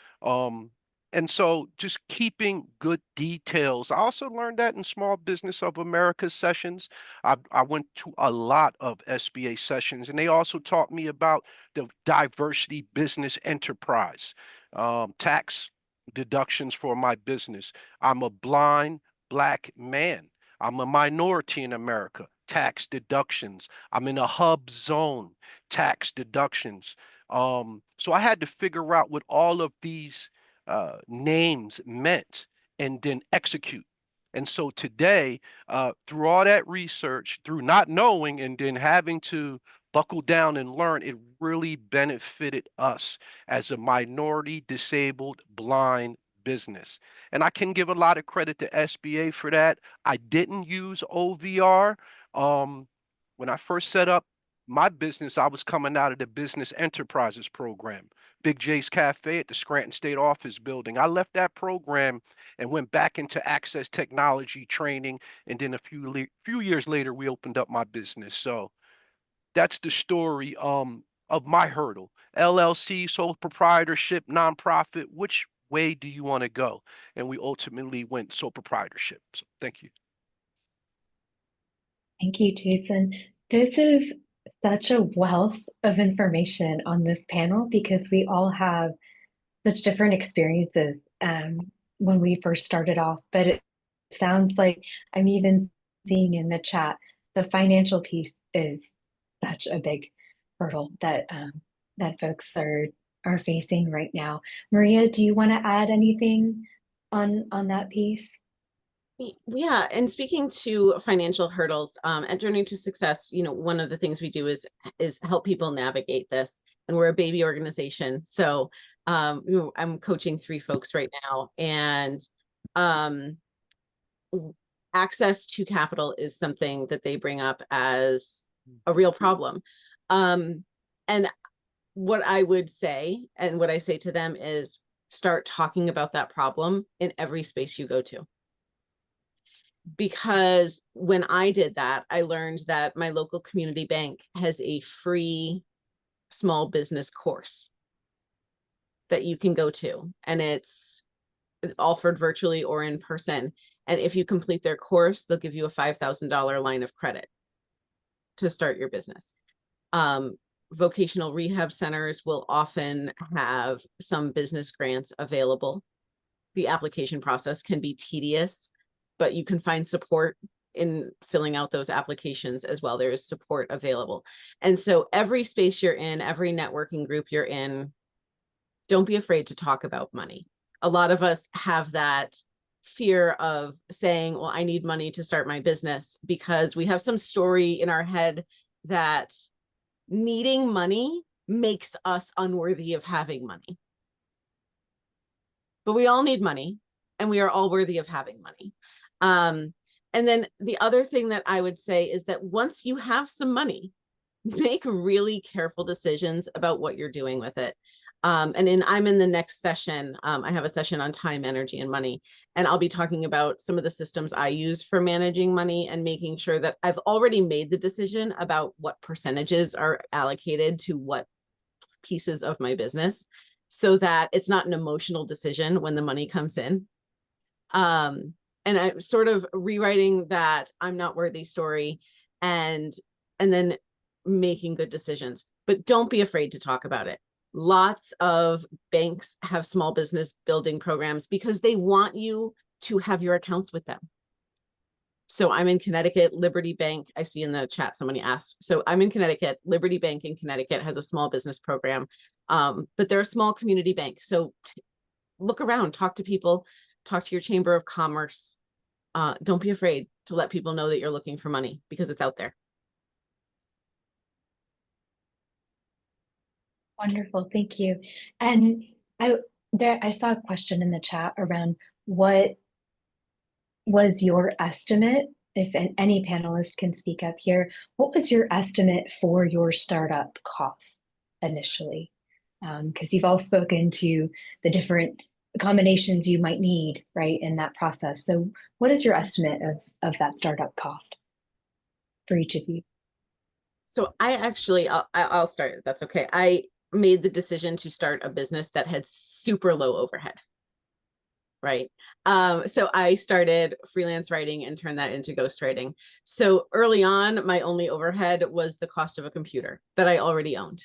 And so just keeping good details. I also learned that in Small Business of America sessions. I went to a lot of SBA sessions, and they also taught me about the diversity business enterprise, tax deductions for my business. I'm a blind Black man. I'm a minority in America, tax deductions. I'm in a hub zone, tax deductions. So I had to figure out what all of these names meant and then execute. And so today, through all that research, through not knowing and then having to buckle down and learn, it really benefited us as a minority, disabled, blind business. And I can give a lot of credit to SBA for that. I didn't use OVR. When I first set up my business, I was coming out of the Business Enterprises program, Big J's Cafe at the Scranton State Office Building. I left that program and went back into access technology training. And then a few years later, we opened up my business. So that's the story of my hurdle. LLC, sole proprietorship, nonprofit, which way do you want to go? And we ultimately went sole proprietorship. So thank you. Thank you, Jason. This is such a wealth of information on this panel because we all have such different experiences when we first started off. But it sounds like I'm even seeing in the chat the financial piece is such a big hurdle that that folks are facing right now. Maria, do you want to add anything on that piece? Yeah, and speaking to financial hurdles, at Journey to Success, one of the things we do is help people navigate this. And we're a baby organization. So I'm coaching 3 folks right now, and access to capital is something that they bring up as a real problem. And what I would say, and what I say to them is start talking about that problem in every space you go to. Because when I did that, I learned that my local community bank has a free small business course that you can go to, and it's offered virtually or in person. And if you complete their course, they'll give you a $5,000 line of credit to start your business. Vocational rehab centers will often have some business grants available. The application process can be tedious. but you can find support in filling out those applications as well. There is support available. And so every space you're in, every networking group you're in, don't be afraid to talk about money. A lot of us have that fear of saying, well, I need money to start my business, because we have some story in our head that needing money makes us unworthy of having money. But we all need money, and we are all worthy of having money. And then the other thing that I would say is that once you have some money, make really careful decisions about what you're doing with it. I'm in the next session. I have a session on time, energy, and money, and I'll be talking about some of the systems I use for managing money and making sure that I've already made the decision about what percentages are allocated to what pieces of my business, so that it's not an emotional decision when the money comes in. And I'm sort of rewriting that I'm not worthy story, and then making good decisions. But don't be afraid to talk about it. Lots of banks have small business building programs because they want you to have your accounts with them. So I'm in Connecticut. Liberty Bank, I see in the chat somebody asked. So I'm in Connecticut. Liberty Bank in Connecticut has a small business program, but they're a small community bank. So look around, talk to people, talk to your Chamber of Commerce. Don't be afraid to let people know that you're looking for money, because it's out there. Wonderful, thank you. And I saw a question in the chat around what was your estimate, if any panelist can speak up here, what was your estimate for your startup costs initially? Because you've all spoken to the different combinations you might need, right, in that process. So what is your estimate of that startup cost for each of you? So I'll start, if that's okay. I made the decision to start a business that had super low overhead, right? So I started freelance writing and turned that into ghostwriting. So early on, my only overhead was the cost of a computer that I already owned,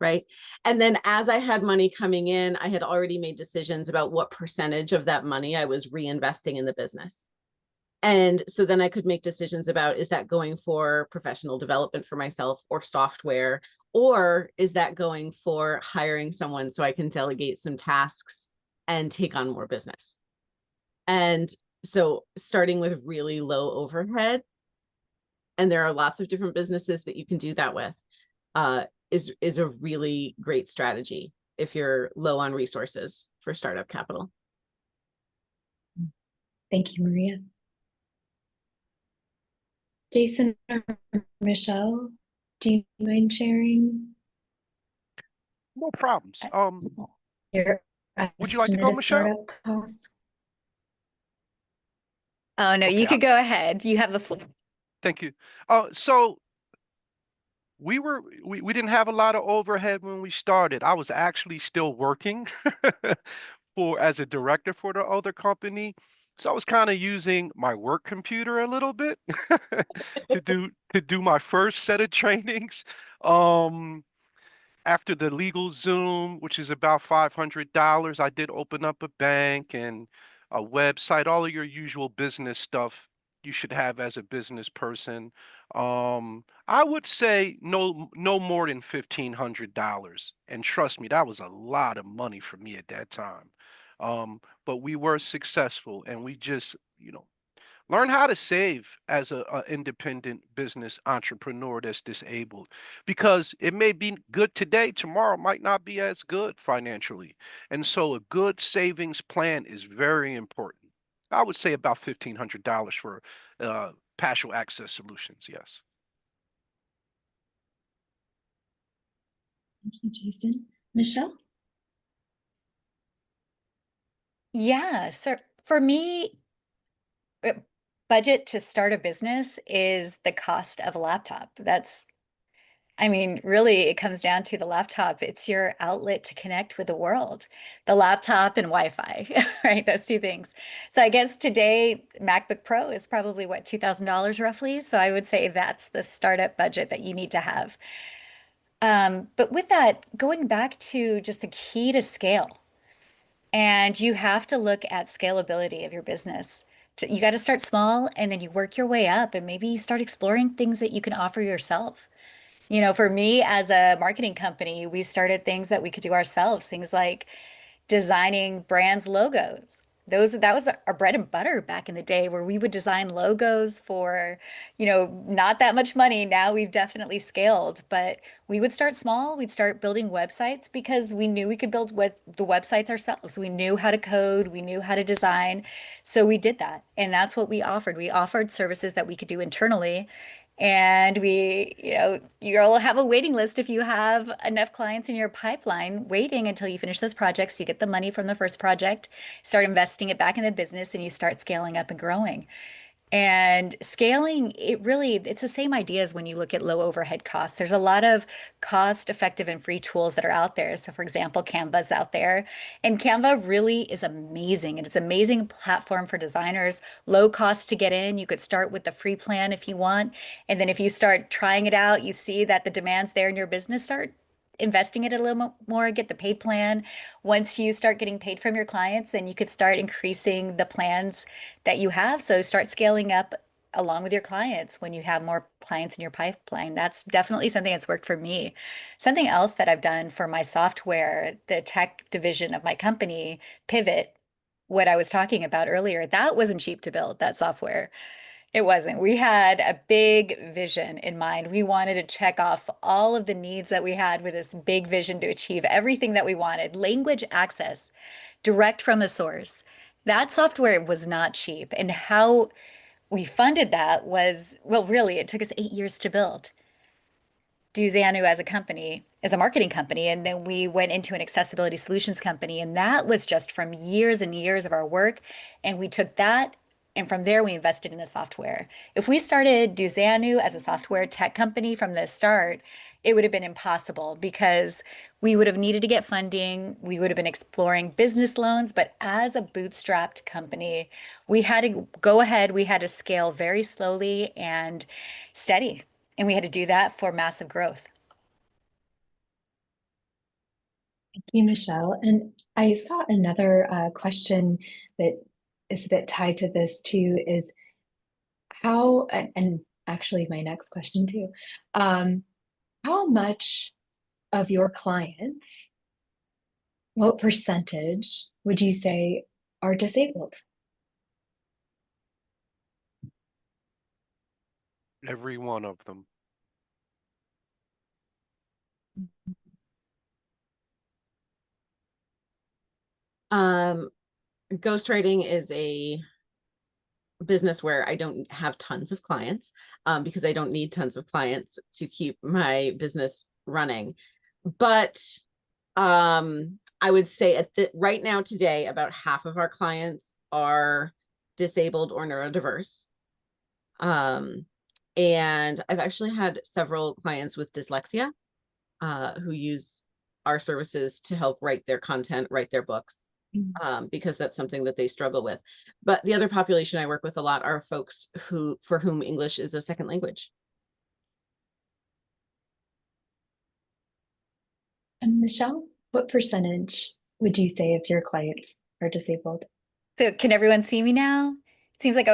right? And then as I had money coming in, I had already made decisions about what percentage of that money I was reinvesting in the business. And so then I could make decisions about, is that going for professional development for myself or software, or is that going for hiring someone so I can delegate some tasks and take on more business? And so starting with really low overhead, and there are lots of different businesses that you can do that with, is a really great strategy if you're low on resources for startup capital. Thank you, Maria. Jason or Michelle, do you mind sharing? No problems. Your Would you like to estimate go, of Michelle? startup costs? Oh, no, Okay, you could go ahead. You have the floor. Thank you. So we didn't have a lot of overhead when we started. I was actually still working as a director for the other company. So I was kind of using my work computer a little bit to do my first set of trainings. After the legal Zoom, which is about $500, I did open up a bank and a website, all of your usual business stuff you should have as a business person. I would say no more than $1,500. And trust me, that was a lot of money for me at that time. But we were successful, and we just, learn how to save as a independent business entrepreneur that's disabled, because it may be good today, tomorrow might not be as good financially. And so a good savings plan is very important. I would say about $1,500 for Paschall Access Solutions, yes. Thank you, Jason. Michelle? Yeah, so for me, budget to start a business is the cost of a laptop. I mean, really, it comes down to the laptop. It's your outlet to connect with the world, the laptop and Wi-Fi, right? Those two things. So I guess today, MacBook Pro is probably what, $2,000 roughly. So I would say that's the startup budget that you need to have. But with that, going back to just the key to scale, and you have to look at scalability of your business. You got to start small and then you work your way up and maybe you start exploring things that you can offer yourself. You know, for me as a marketing company, we started things that we could do ourselves, things like designing brands' logos. That was our bread and butter back in the day where we would design logos for, you know, not that much money. Now we've definitely scaled, but we would start small. We'd start building websites because we knew we could build the websites ourselves. We knew how to code, we knew how to design. So we did that. And that's what we offered. We offered services that we could do internally. And we, you know, you'll have a waiting list if you have enough clients in your pipeline waiting until you finish those projects. You get the money from the first project, start investing it back in the business, and you start scaling up and growing. And scaling, it's the same idea as when you look at low overhead costs. There's a lot of cost effective and free tools that are out there. So for example, Canva's out there, and Canva really is amazing. It's an amazing platform for designers, low cost to get in. You could start with the free plan if you want. And then if you start trying it out, you see that the demand's there in your business, start investing it a little more, get the paid plan. Once you start getting paid from your clients, then you could start increasing the plans that you have. So start scaling up along with your clients when you have more clients in your pipeline. That's definitely something that's worked for me. Something else that I've done for my software, the tech division of my company, Pivot, what I was talking about earlier, that wasn't cheap to build, that software. It wasn't. We had a big vision in mind. We wanted to check off all of the needs that we had with this big vision to achieve everything that we wanted. Language access, direct from a source. That software was not cheap. And how we funded that was, well, really, it took us 8 years to build. dozanü as a company, as a marketing company, and then we went into an accessibility solutions company, and that was just from years and years of our work. And we took that, and from there we invested in the software. If we started dozanü as a software tech company from the start, it would have been impossible because we would have needed to get funding. We would have been exploring business loans, but as a bootstrapped company, we had to go ahead. We had to scale very slowly and steady. And we had to do that for massive growth. Thank you, Michelle. And I saw another question that is a bit tied to this too, is how, and actually my next question too, how much of your clients, what percentage would you say are disabled? Every one of them. Ghostwriting is a business where I don't have tons of clients, because I don't need tons of clients to keep my business running. But I would say right now today, about half of our clients are disabled or neurodiverse. And I've actually had several clients with dyslexia who use our services to help write their content, write their books, because that's something that they struggle with. But the other population I work with a lot are folks for whom English is a second language. And Michelle, what percentage would you say of your clients are disabled? So can everyone see me now? It seems like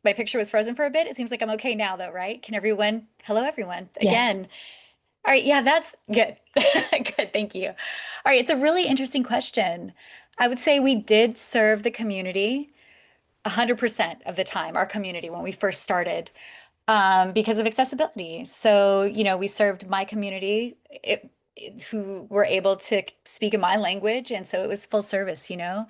my picture was frozen for a bit. It seems like I'm okay now though, right? Hello everyone, again. All right, yeah, that's good. Good, thank you. All right, it's a really interesting question. I would say we did serve the community 100% of the time, our community when we first started, because of accessibility. So, you know, we served my community who were able to speak in my language, and so it was full service, you know.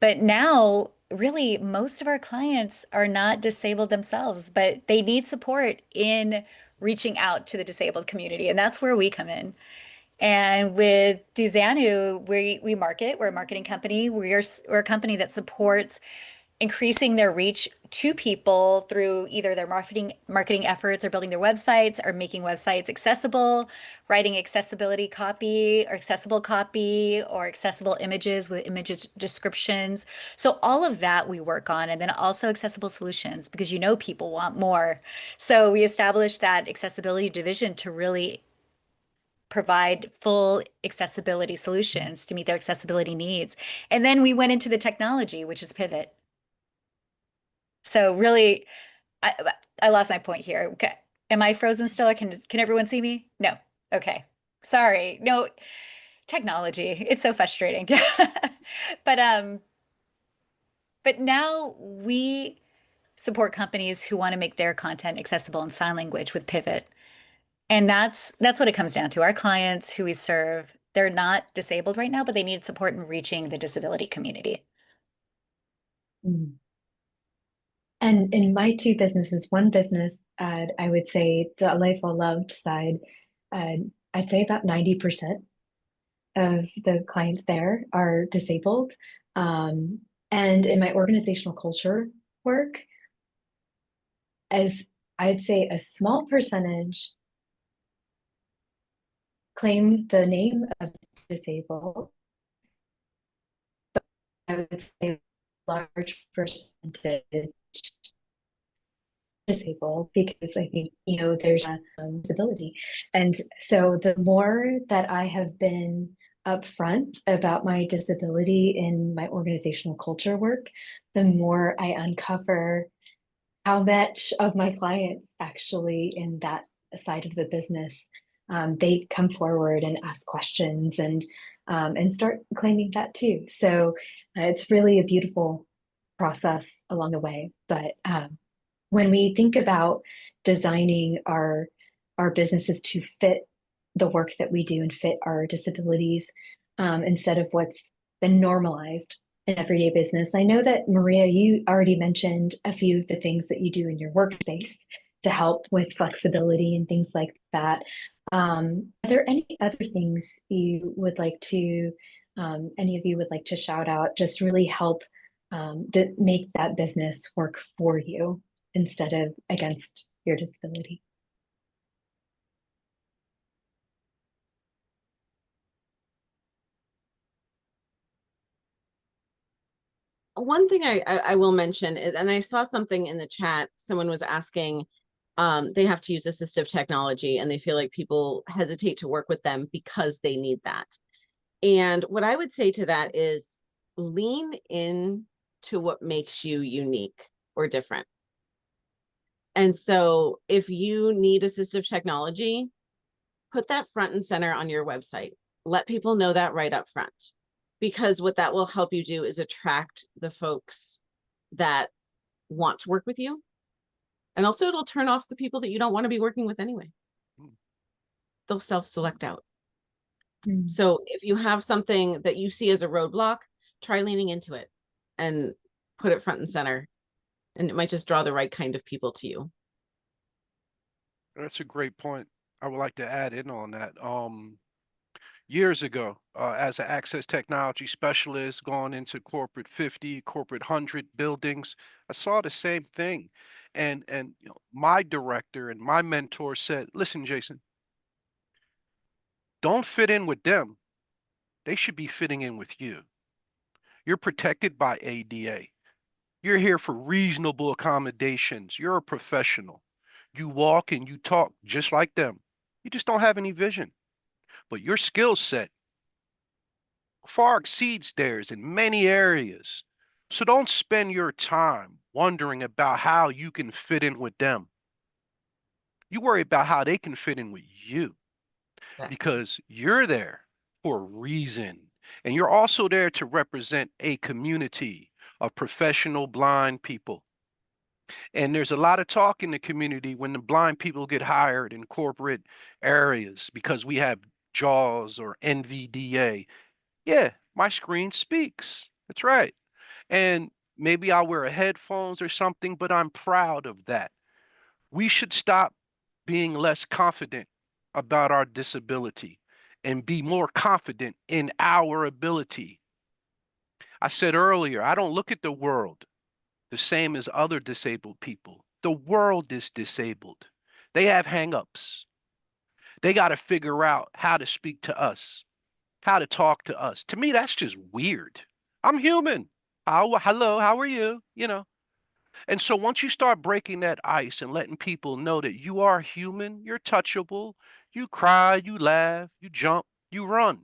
But now, really, most of our clients are not disabled themselves, but they need support in reaching out to the disabled community, and that's where we come in. And with dozanü, we market. We're a marketing company. We're a company that supports increasing their reach to people through either their marketing efforts or building their websites or making websites accessible, writing accessibility copy or accessible copy or accessible images with images descriptions. So all of that we work on, and then also accessible solutions because you know people want more. So we established that accessibility division to really provide full accessibility solutions to meet their accessibility needs. And then we went into the technology, which is Pivot. So really, I, I lost my point here. Okay. Am I frozen still? Or can everyone see me? No. Okay. Sorry. No, technology. It's so frustrating. But but now we support companies who want to make their content accessible in sign language with Pivot. And that's what it comes down to. Our clients who we serve, they're not disabled right now, but they need support in reaching the disability community. Mm. And in my two businesses, one business, I would say the Life Well Loved side, I'd say about 90% of the clients there are disabled. And in my organizational culture work, as I'd say a small percentage claim the name of disabled. I would say a large percentage disabled because I think, there's a disability. And so the more that I have been upfront about my disability in my organizational culture work, the more I uncover how much of my clients actually in that side of the business, they come forward and ask questions and start claiming that too. So it's really a beautiful process along the way. But when we think about designing our businesses to fit the work that we do and fit our disabilities, instead of what's been normalized in everyday business. I know that Maria, you already mentioned a few of the things that you do in your workspace to help with flexibility and things like that. Are there any other things you would like to, any of you would like to shout out, just really help to make that business work for you instead of against your disability? One thing I will mention is, and I saw something in the chat, someone was asking, they have to use assistive technology and they feel like people hesitate to work with them because they need that. And what I would say to that is lean in to what makes you unique or different. And so if you need assistive technology, put that front and center on your website. Let people know that right up front. Because what that will help you do is attract the folks that want to work with you. And also it'll turn off the people that you don't want to be working with anyway. They'll self-select out. So if you have something that you see as a roadblock, try leaning into it and put it front and center. And it might just draw the right kind of people to you. That's a great point. I would like to add in on that. Years ago, as an access technology specialist going into corporate 50, corporate 100 buildings, I saw the same thing. And my director and my mentor said, listen, Jason, don't fit in with them. They should be fitting in with you. You're protected by ADA. You're here for reasonable accommodations. You're a professional. You walk and you talk just like them. You just don't have any vision. But your skill set far exceeds theirs in many areas. So don't spend your time wondering about how you can fit in with them. You worry about how they can fit in with you because you're there for a reason. And you're also there to represent a community of professional blind people. And there's a lot of talk in the community when the blind people get hired in corporate areas because we have JAWS or NVDA. Yeah, my screen speaks. That's right. And maybe I'll wear a headphones or something, but I'm proud of that. We should stop being less confident about our disability and be more confident in our ability. I said earlier, I don't look at the world the same as other disabled people. The world is disabled. They have hangups. They got to figure out how to speak to us, how to talk to us. To me, that's just weird. I'm human. Hello, how are you? And so once you start breaking that ice and letting people know that you are human, you're touchable, you cry, you laugh, you jump, you run.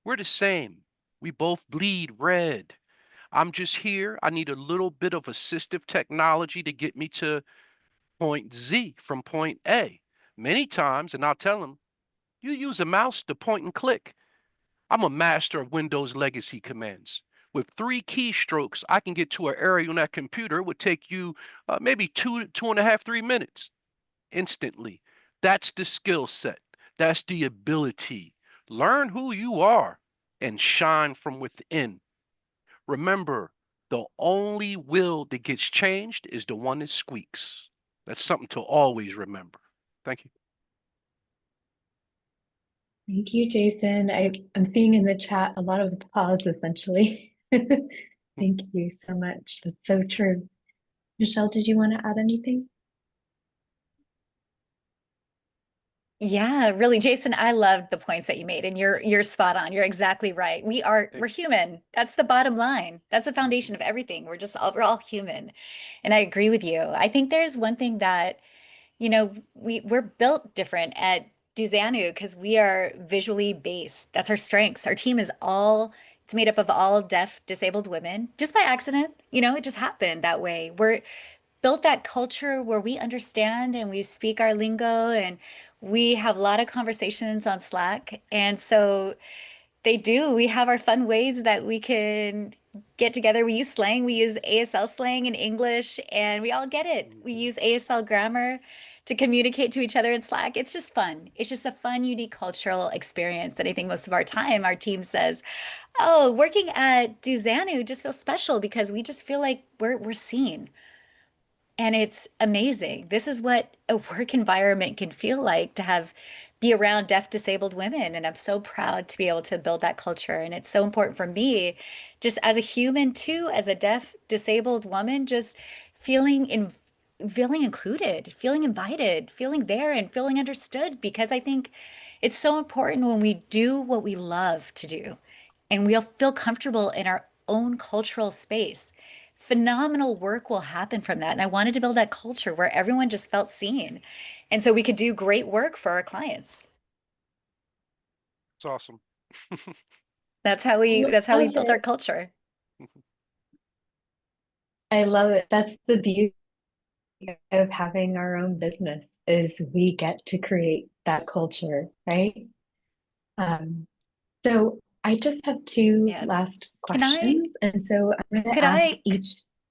We're the same. We both bleed red. I'm just here. I need a little bit of assistive technology to get me to point Z from point A. Many times, and I'll tell them, you use a mouse to point and click. I'm a master of Windows legacy commands. With 3 keystrokes, I can get to an area on that computer. It would take you maybe 2.5, 3 minutes instantly. That's the skill set. That's the ability. Learn who you are and shine from within. Remember, the only will that gets changed is the one that squeaks. That's something to always remember. Thank you. Thank you, Jason. I'm seeing in the chat a lot of applause, essentially. Thank you so much. That's so true. Michelle, did you want to add anything? Yeah, really, Jason, I love the points that you made, and you're spot on. You're exactly right. We're human. That's the bottom line. That's the foundation of everything. We're all human. And I agree with you. I think there's one thing that, we're built different at dozanü because we are visually based. That's our strengths. Our team it's made up of all deaf, disabled women, just by accident. It just happened that way. We're built that culture where we understand and we speak our lingo, and we have a lot of conversations on Slack. And so we have our fun ways that we can get together. We use slang, we use ASL slang in English, and we all get it. We use ASL grammar to communicate to each other in Slack. It's just fun. It's just a fun, unique cultural experience that I think most of our time our team says, oh, working at dozanü just feels special because we just feel like we're seen. And it's amazing. This is what a work environment can feel like to be around deaf disabled women. And I'm so proud to be able to build that culture. And it's so important for me, just as a human too, as a deaf disabled woman, just feeling included, feeling invited, feeling there and feeling understood, because I think it's so important when we do what we love to do and we'll feel comfortable in our own cultural space. Phenomenal work will happen from that. And I wanted to build that culture where everyone just felt seen. And so we could do great work for our clients. It's awesome. That's how we Love built our it. culture. I love it. That's the beauty of having our own business, is we get to create that culture, right? So I just have two Yeah. last Can I- questions. And so I'm going Could to ask I- each.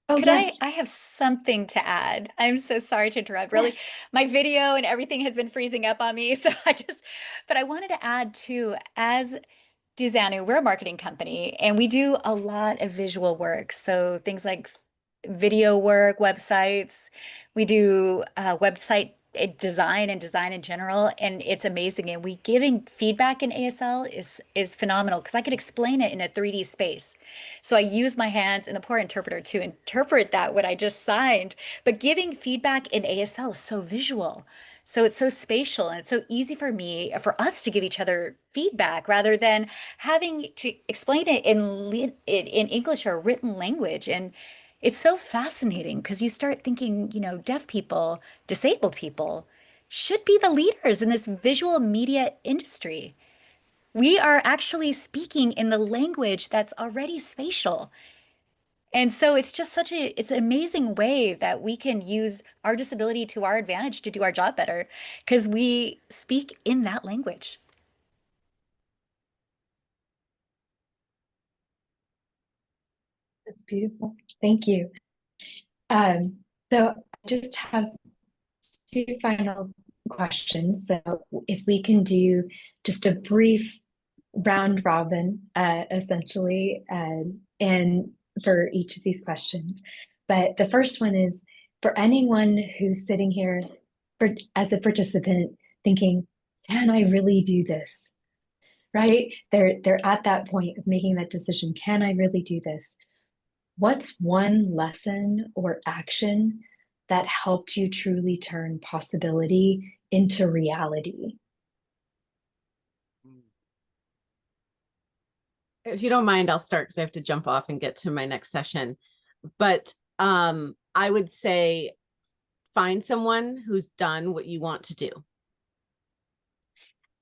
Oh, Could yes. I have something to add? I'm so sorry to interrupt. Really, Yes. my video and everything has been freezing up on me. So but I wanted to add too, as dozanü, we're a marketing company and we do a lot of visual work. So things like video work, websites, we do website design and design in general, and it's amazing. And we giving feedback in ASL is phenomenal because I could explain it in a 3D space. So I use my hands and the poor interpreter to interpret that what I just signed. But giving feedback in ASL is so visual. So it's so spatial and it's so easy for us to give each other feedback rather than having to explain it in English or written language. And it's so fascinating because you start thinking, deaf people, disabled people should be the leaders in this visual media industry. We are actually speaking in the language that's already spatial. And so it's just it's an amazing way that we can use our disability to our advantage to do our job better because we speak in that language. That's beautiful. Thank you. So I just have two final questions. So if we can do just a brief round robin, essentially, and for each of these questions. But the first one is for anyone who's sitting here as a participant thinking, can I really do this? Right? They're at that point of making that decision. Can I really do this? What's one lesson or action that helped you truly turn possibility into reality? If you don't mind, I'll start because I have to jump off and get to my next session. But I would say find someone who's done what you want to do.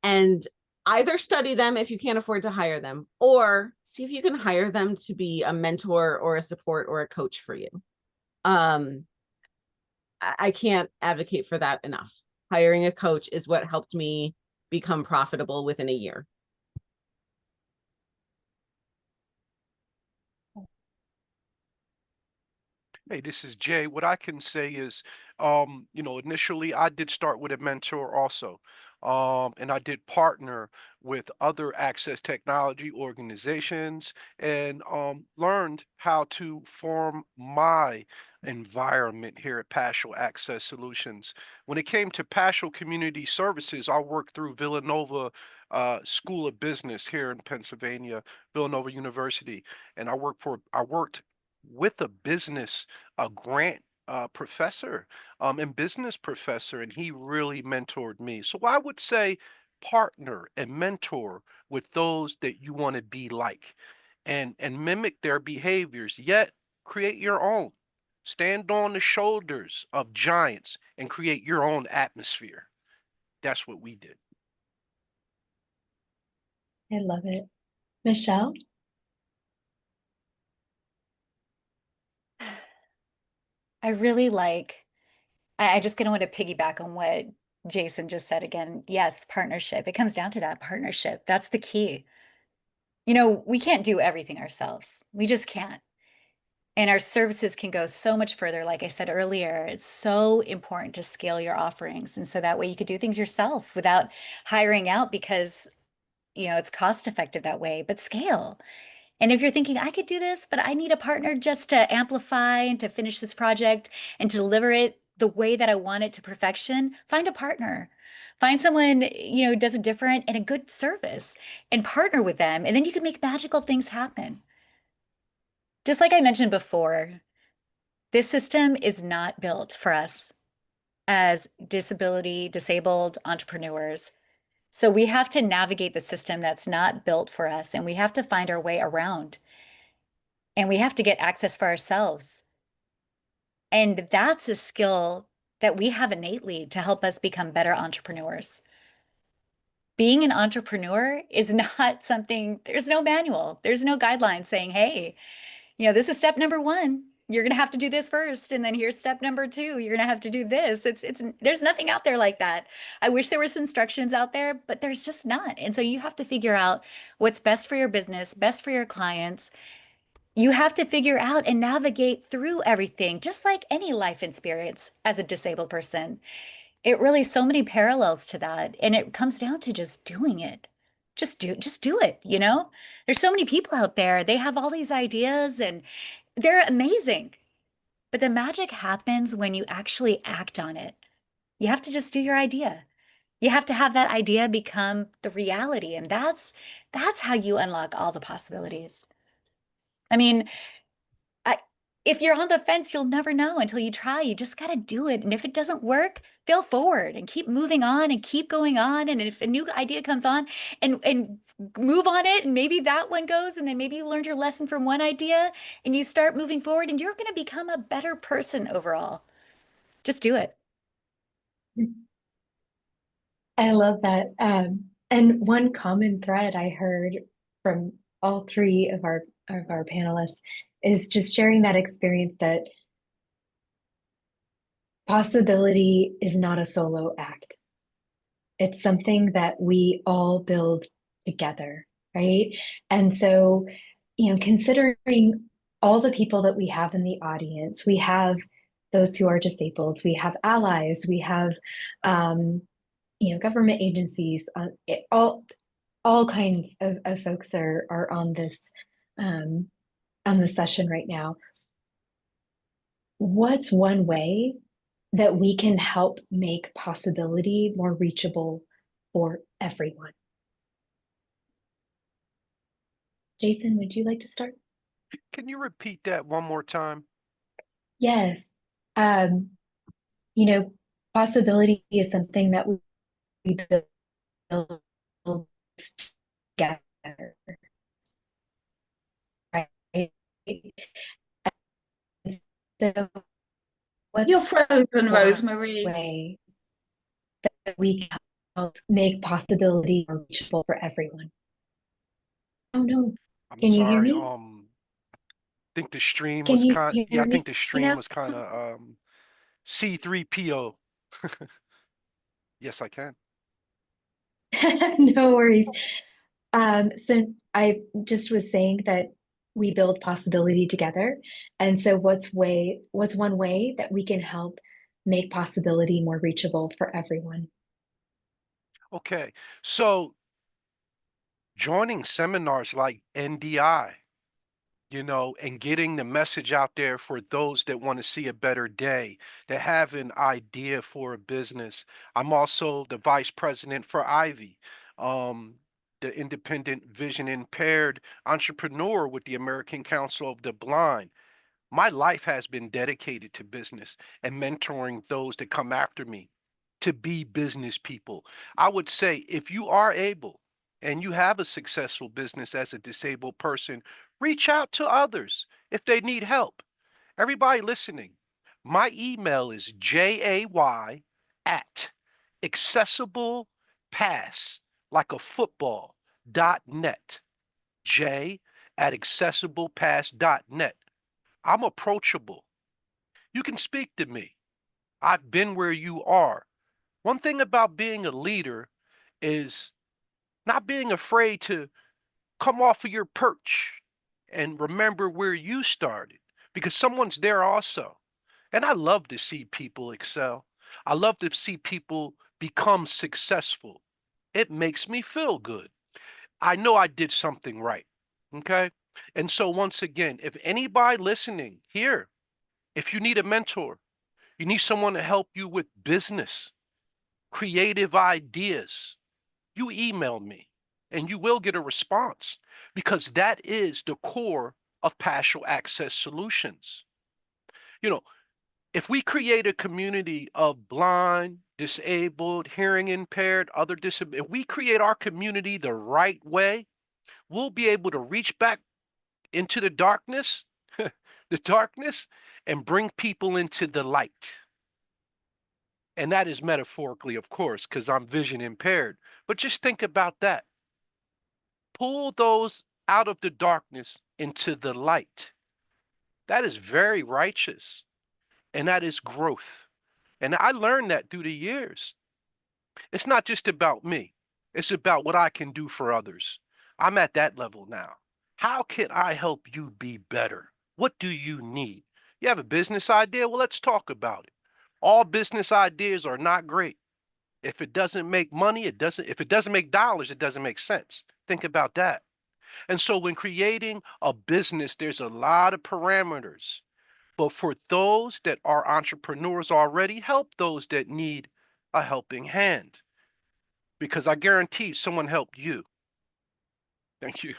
And either study them if you can't afford to hire them, or see if you can hire them to be a mentor or a support or a coach for you. I can't advocate for that enough. Hiring a coach is what helped me become profitable within a year. Hey, this is Jay. What I can say is, initially I did start with a mentor also. And I did partner with other access technology organizations and learned how to form my environment here at Paschall Access Solutions. When it came to Paschall Community Services, I worked through Villanova School of Business here in Pennsylvania, Villanova University, and I worked with a grant professor and business professor, and he really mentored me. So I would say partner and mentor with those that you want to be like and mimic their behaviors, yet create your own. Stand on the shoulders of giants and create your own atmosphere. That's what we did. I love it. Michelle? I really like, I just gonna want to piggyback on what Jason just said again. Yes, partnership. It comes down to that partnership. That's the key. You know, we can't do everything ourselves. We just can't. And our services can go so much further. Like I said earlier, it's so important to scale your offerings. And so that way you could do things yourself without hiring out because, it's cost effective that way, but scale. And if you're thinking, I could do this, but I need a partner just to amplify and to finish this project and to deliver it the way that I want it to perfection, find a partner. Find someone, who does it different and a good service and partner with them. And then you can make magical things happen. Just like I mentioned before, this system is not built for us as disabled entrepreneurs. So we have to navigate the system that's not built for us, and we have to find our way around. And we have to get access for ourselves. And that's a skill that we have innately to help us become better entrepreneurs. Being an entrepreneur is not something, there's no manual, there's no guideline saying, hey, this is step number 1. You're going to have to do this first. And then here's step number 2. You're going to have to do this. There's nothing out there like that. I wish there was instructions out there, but there's just not. And so you have to figure out what's best for your business, best for your clients. You have to figure out and navigate through everything, just like any life experience as a disabled person. It really, so many parallels to that. And it comes down to just doing it. Just do it, There's so many people out there. They have all these ideas and they're amazing. But the magic happens when you actually act on it. You have to just do your idea. You have to have that idea become the reality. And that's how you unlock all the possibilities. I mean, if you're on the fence, you'll never know until you try. You just got to do it. And if it doesn't work, fail forward and keep moving on and keep going on. And if a new idea comes on and move on it, and maybe that one goes, and then maybe you learned your lesson from one idea and you start moving forward and you're going to become a better person overall. Just do it. I love that. And one common thread I heard from all 3 of our panelists is just sharing that experience that possibility is not a solo act. It's something that we all build together, right? And so, considering all the people that we have in the audience, we have those who are disabled, we have allies, we have, government agencies, all kinds of folks are on this session right now. What's one way that we can help make possibility more reachable for everyone? Jason, would you like to start? Can you repeat that one more time? Yes. Possibility is something that we build together, right? And so what's You're frozen, one Rosemarie. way that we can help make possibility more reachable for everyone. Oh no, I'm can you hear sorry. me? Think the stream Can was you kind. Yeah, hear I think me the stream now? was kind of C3PO. Yes, I can. No worries. So I just was saying that we build possibility together. And so what's one way that we can help make possibility more reachable for everyone? Okay, so joining seminars like NDI, and getting the message out there for those that want to see a better day, that have an idea for a business. I'm also the vice president for Ivy, um, the independent vision impaired entrepreneur with the American Council of the Blind. My life has been dedicated to business and mentoring those that come after me to be business people. I would say if you are able and you have a successful business as a disabled person, reach out to others if they need help. Everybody listening, my email is jay at accessiblepass, like a football, .net. J@accessiblepass.net. I'm approachable. You can speak to me. I've been where you are. One thing about being a leader is not being afraid to come off of your perch and remember where you started, because someone's there also. And I love to see people excel. I love to see people become successful. It makes me feel good. I know I did something right. Okay. And so, once again, if anybody listening here, if you need a mentor, you need someone to help you with business, creative ideas, you email me and you will get a response, because that is the core of Paschall Access Solutions. You know, if we create a community of blind, disabled, hearing impaired, other disabilities, if we create our community the right way, we'll be able to reach back into the darkness, the darkness, and bring people into the light. And that is metaphorically, of course, because I'm vision impaired. But just think about that. Pull those out of the darkness into the light. That is very righteous. And that is growth. And I learned that through the years. It's not just about me, it's about what I can do for others. I'm at that level now. How can I help you be better? What do you need? You have a business idea? Well, let's talk about it. All business ideas are not great. If it doesn't make money, if it doesn't make dollars, it doesn't make sense. Think about that. And so when creating a business, there's a lot of parameters. But for those that are entrepreneurs already, help those that need a helping hand. Because I guarantee someone helped you. Thank you.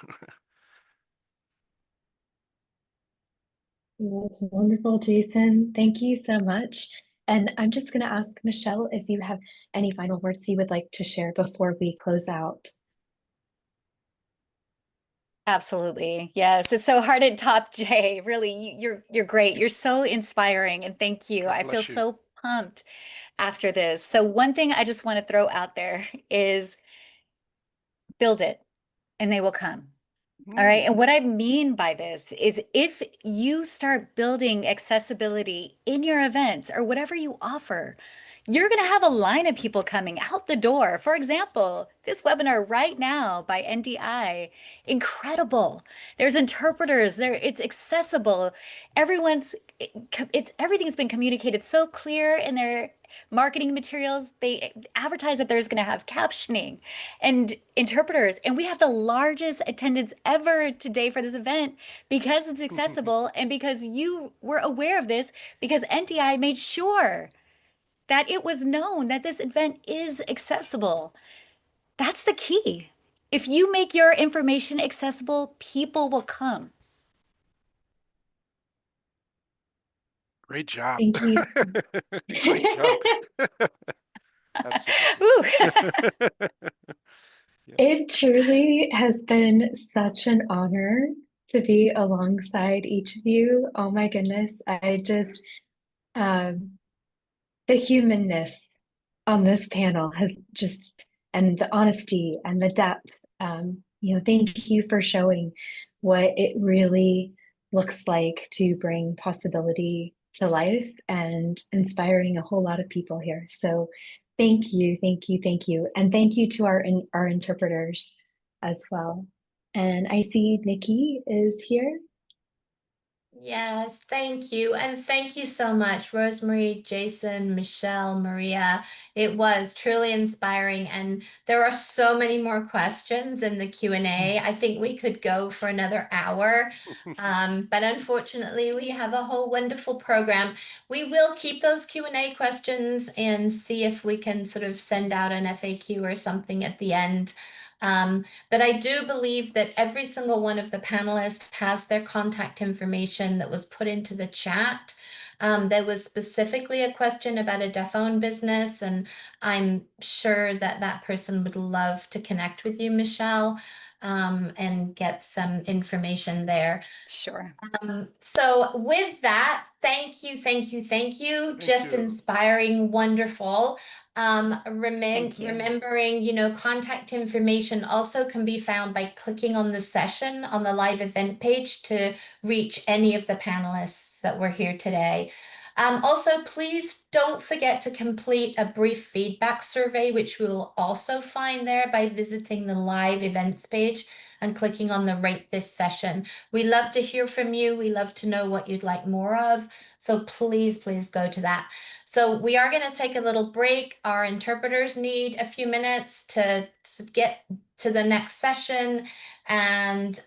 Well, that's wonderful, Jason. Thank you so much. And I'm just going to ask Michelle if you have any final words you would like to share before we close out. Absolutely. Yes. It's so hard to top, Jay. Really, you're great. You're so inspiring, and thank you. God I feel bless you. so pumped after this. So one thing I just want to throw out there is build it and they will come. All right. And what I mean by this is if you start building accessibility in your events or whatever you offer, you're going to have a line of people coming out the door. For example, this webinar right now by NDI, incredible. There's interpreters there. It's accessible. Everything's been communicated so clear in their marketing materials. They advertise that there's going to have captioning and interpreters. And we have the largest attendance ever today for this event because it's accessible and because you were aware of this, because NDI made sure that it was known that this event is accessible. That's the key. If you make your information accessible, people will come. Great job. Thank you. Great job. Absolutely. Ooh. It truly has been such an honor to be alongside each of you. Oh my goodness. The humanness on this panel has just and the honesty and the depth. Thank you for showing what it really looks like to bring possibility to life and inspiring a whole lot of people here. So thank you, thank you, thank you. And thank you to our interpreters as well. And I see Nikki is here. Yes, thank you. And thank you so much, Rosemarie, Jason, Michelle, Maria. It was truly inspiring. And there are so many more questions in the Q&A. I think we could go for another hour. But unfortunately, we have a whole wonderful program. We will keep those Q&A questions and see if we can sort of send out an FAQ or something at the end. But I do believe that every single one of the panelists has their contact information that was put into the chat. There was specifically a question about a deaf-owned business, and I'm sure that that person would love to connect with you, Michelle, and get some information there. Sure. So with that, thank you, thank you, thank you. Thank Just you. inspiring, wonderful. Thank you. Remembering, contact information also can be found by clicking on the session on the live event page to reach any of the panelists that were here today. Also, please don't forget to complete a brief feedback survey, which we will also find there by visiting the live events page and clicking on the rate this session. We love to hear from you. We love to know what you'd like more of. So please, please go to that. So we are going to take a little break. Our interpreters need a few minutes to get to the next session. And,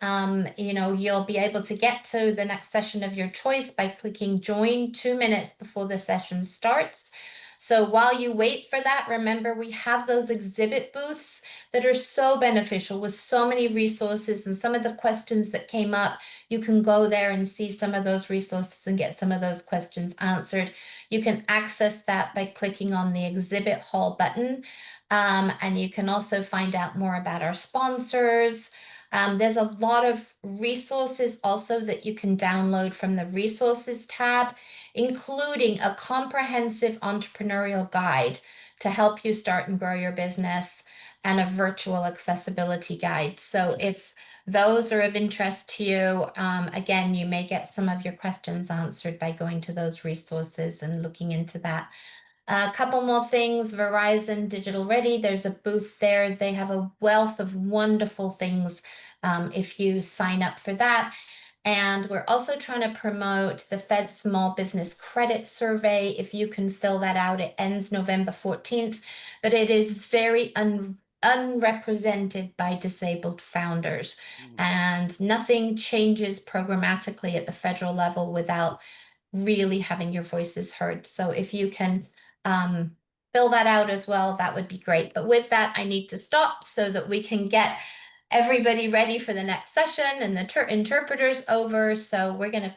you'll be able to get to the next session of your choice by clicking join 2 minutes before the session starts. So while you wait for that, remember we have those exhibit booths that are so beneficial with so many resources, and some of the questions that came up, you can go there and see some of those resources and get some of those questions answered. You can access that by clicking on the exhibit hall button. And you can also find out more about our sponsors. There's a lot of resources also that you can download from the resources tab, including a comprehensive entrepreneurial guide to help you start and grow your business, and a virtual accessibility guide. So if those are of interest to you, again, you may get some of your questions answered by going to those resources and looking into that. A couple more things, Verizon Digital Ready, there's a booth there. They have a wealth of wonderful things if you sign up for that. And we're also trying to promote the Fed Small Business Credit Survey. If you can fill that out, it ends November 14th, but it is very unrepresented by disabled founders. And nothing changes programmatically at the federal level without really having your voices heard. So if you can fill that out as well, that would be great. But with that, I need to stop so that we can get everybody ready for the next session and the interpreters over. So we're going to